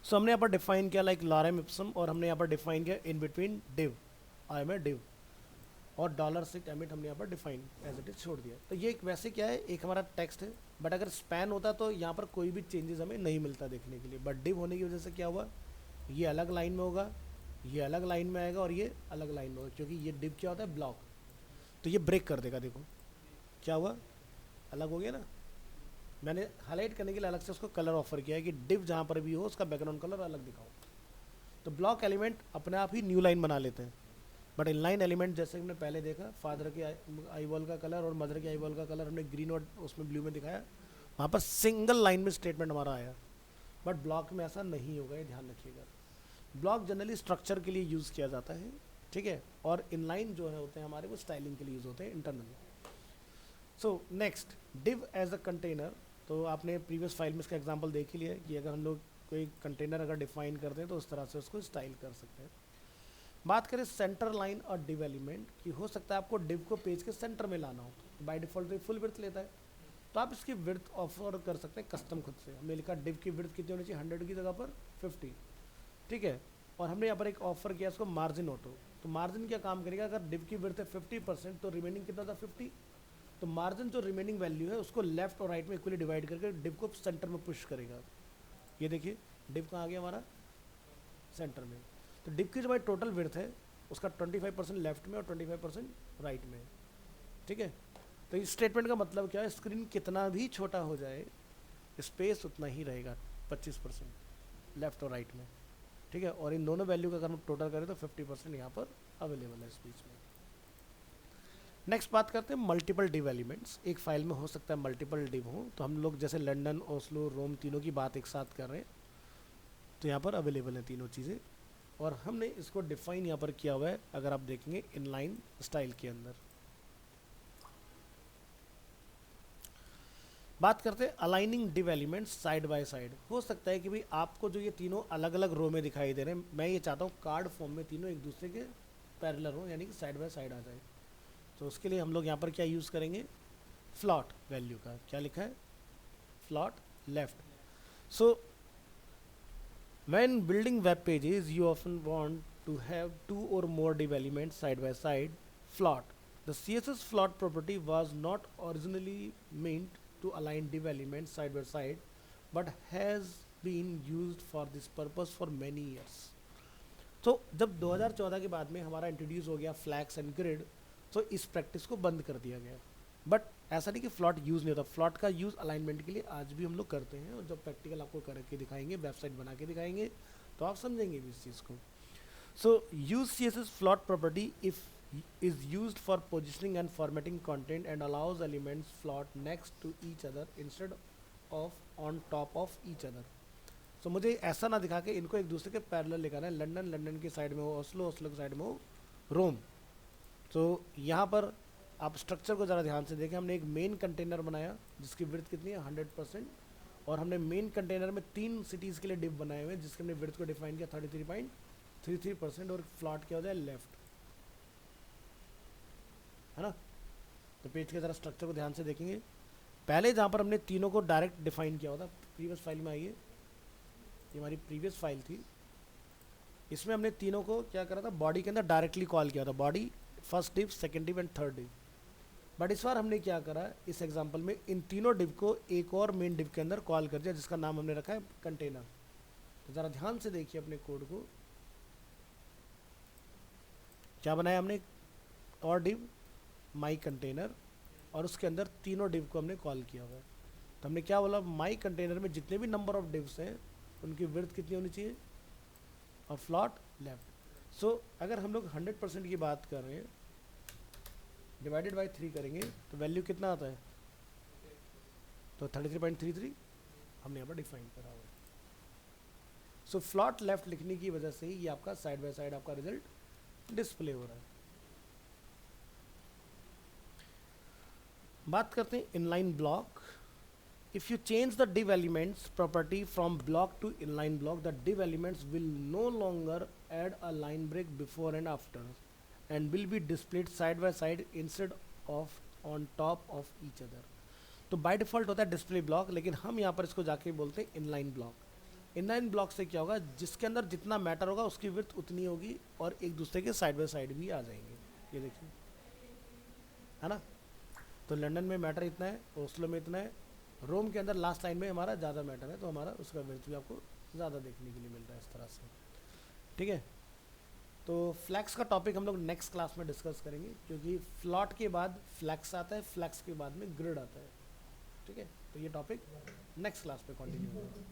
So हमने यहाँ पर डिफाइन किया लाइक lorem ipsum, और हमने यहाँ पर डिफाइन किया in between div, I am a div, और $6 एमिट हमने यहाँ पर डिफाइन एज इट इज छोड़ दिया। तो ये एक वैसे क्या है, एक हमारा टेक्स्ट है, बट अगर स्पैन होता तो यहाँ पर कोई भी चेंजेस हमें नहीं मिलता देखने के लिए। बट डिव होने की वजह से क्या हुआ, ये अलग लाइन में होगा, ये अलग लाइन में आएगा, और ये अलग लाइन में होगा, क्योंकि ये डिव क्या होता है, ब्लॉक। तो ये ब्रेक कर देगा। देखो क्या हुआ, अलग हो गया ना। मैंने हाईलाइट करने के लिए अलग से उसको कलर ऑफर किया है कि डिव जहाँ पर भी हो उसका बैकग्राउंड कलर अलग दिखाओ। तो ब्लॉक एलिमेंट अपने आप ही न्यू लाइन बना लेते हैं, बट इनलाइन एलिमेंट जैसे हमने पहले देखा, फादर के आई बॉल का कलर और मदर के आई बॉल का कलर हमने ग्रीन और उसमें ब्लू में दिखाया, वहाँ पर सिंगल लाइन में स्टेटमेंट हमारा आया। बट ब्लॉक में ऐसा नहीं होगा, ये ध्यान रखिएगा। ब्लॉक जनरली स्ट्रक्चर के लिए यूज़ किया जाता है, ठीक है, और इनलाइन जो है होते हैं हमारे, वो स्टाइलिंग के लिए यूज़ होते हैं internally. So next, div as a container. तो आपने प्रीवियस फाइल में इसका एग्जाम्पल देख ही लिया कि अगर हम लोग कोई कंटेनर अगर डिफाइन करते हैं तो उस तरह से उसको स्टाइल कर सकते हैं। बात करें सेंटर लाइन और डिव एलिमेंट की, हो सकता है आपको डिव को पेज के सेंटर में लाना हो। बाय डिफॉल्ट तो फुल विड्थ लेता है, तो आप इसकी विड्थ ऑफर कर सकते हैं कस्टम खुद से। हमने लिखा डिव की विड्थ कितनी होनी चाहिए, 100 की जगह पर 50, ठीक है। और हमने यहाँ पर एक ऑफर किया इसको मार्जिन ऑटो। तो मार्जिन क्या काम करेगा, अगर डिव की विड्थ है 50% तो रिमेनिंग कितना था, 50। तो मार्जिन जो रिमेनिंग वैल्यू है उसको लेफ्ट और राइट में इक्वली डिवाइड करके डिव को सेंटर में पुश करेगा। ये देखिए डिव कहाँ आ गया हमारा, सेंटर में। तो डिव की जो भाई टोटल विड्थ है उसका 25% लेफ्ट में और 25% राइट में, ठीक है। तो इस स्टेटमेंट का मतलब क्या है, स्क्रीन कितना भी छोटा हो जाए स्पेस उतना ही रहेगा, 25% लेफ्ट और राइट में, ठीक है। और इन दोनों वैल्यू का अगर हम टोटल करें तो 50% यहाँ पर अवेलेबल है इस बीच में। नेक्स्ट बात करते हैं मल्टीपल डिव एलिमेंट्स। एक फाइल में हो सकता है मल्टीपल डिव हो, तो हम लोग जैसे लंदन, ओस्लो, रोम तीनों की बात एक साथ कर रहे हैं, तो यहाँ पर अवेलेबल है तीनों चीज़ें, और हमने इसको डिफाइन यहाँ पर किया हुआ है, अगर आप देखेंगे इनलाइन स्टाइल के अंदर। बात करते हैं aligning div elements side by side. हो सकता है कि भाई आपको जो ये तीनों अलग अलग रो में दिखाई दे रहे हैं, मैं ये चाहता हूँ कार्ड फॉर्म में तीनों एक दूसरे के पैरेलल हो, यानी कि साइड बाय साइड आ जाए। तो उसके लिए हम लोग यहाँ पर क्या यूज़ करेंगे, फ्लॉट वैल्यू का। क्या लिखा है, float left. So when building web pages you often want to have 2 or more div elements side by side. Float, the CSS float property was not originally meant to align div elements side by side but has been used for this purpose for many years. तो जब 2014 के बाद में हमारा introduce हो गया flex and grid, तो इस प्रैक्टिस को बंद कर दिया गया। बट ऐसा नहीं कि फ्लॉट यूज़ नहीं होता, फ्लॉट का यूज़ अलाइनमेंट के लिए आज भी हम लोग करते हैं, और जब प्रैक्टिकल आपको करके दिखाएंगे, वेबसाइट बना के दिखाएंगे, तो आप समझेंगे भी इस चीज़ को। So use CSS float property if is used for positioning and formatting content and allows elements float next to each other instead of on top of each other. So मुझे ऐसा ना दिखा के इनको एक दूसरे के पैरेलल लिखाना है, लंदन लंदन की साइड में हो, ओस्लो ओस्लो की साइड में हो, रोम। तो यहाँ पर आप स्ट्रक्चर को ज़रा ध्यान से देखें। हमने एक मेन कंटेनर बनाया जिसकी विड्थ कितनी है, 100%, और हमने मेन कंटेनर में 3 सिटीज़ के लिए डिव बनाए हुए हैं जिसके हमने विड्थ को डिफाइन किया 33.33%, और फ्लॉट क्या होता है, लेफ्ट, है ना। तो पेज के ज़रा स्ट्रक्चर को ध्यान से देखेंगे। पहले जहाँ पर हमने तीनों को डायरेक्ट डिफाइन किया होता, प्रीवियस फाइल में आइए, ये हमारी प्रीवियस फाइल थी, इसमें हमने तीनों को क्या करा था, बॉडी के अंदर डायरेक्टली कॉल किया था, body, first div, second div and third div. But इस बार हमने क्या करा, इस एग्जांपल में इन तीनों डिव को एक और मेन डिव के अंदर कॉल कर दिया जिसका नाम हमने रखा है कंटेनर। तो ज़रा ध्यान से देखिए अपने कोड को। क्या बनाया हमने, और डिव माई कंटेनर, और उसके अंदर तीनों डिव को हमने कॉल किया हुआ है। तो हमने क्या बोला, माई कंटेनर में जितने भी नंबर ऑफ डिव्स हैं उनकी विड्थ कितनी होनी चाहिए, और फ्लॉट लेफ्ट। सो अगर हम लोग 100% की बात कर रहे हैं, डिवाइडेड बाई 3 करेंगे तो वैल्यू कितना आता है, तो 33.33 हमने यहाँ पर डिफाइन करा हुआ है। सो फ्लॉट लेफ्ट लिखने की वजह से ही ये आपका साइड बाय साइड आपका रिजल्ट डिस्प्ले हो रहा है। बात करते हैं inline block. If you change the div elements property from block to inline block, the div elements will no longer add a line break before and after, and will be displayed side by side instead of on top of each other. तो by default होता है display block, लेकिन हम यहाँ पर इसको जाके बोलते हैं इनलाइन ब्लॉक। इनलाइन ब्लॉक से क्या होगा, जिसके अंदर जितना मैटर होगा उसकी विड्थ उतनी होगी और एक दूसरे के साइड बाय साइड भी आ जाएंगे। ये देखिए, है ना। तो लंदन में मैटर इतना है, ओस्लो में इतना है, रोम के अंदर लास्ट लाइन में हमारा ज़्यादा मैटर है, तो हमारा उसका विड्थ भी आपको ज़्यादा देखने के लिए मिल रहा है इस तरह से। ठीक है, तो फ्लैक्स का टॉपिक हम लोग नेक्स्ट क्लास में डिस्कस करेंगे, क्योंकि फ्लॉट के बाद फ्लैक्स आता है, फ्लैक्स के बाद में ग्रिड आता है। ठीक है, तो ये टॉपिक नेक्स्ट क्लास पे कंटिन्यू होगा।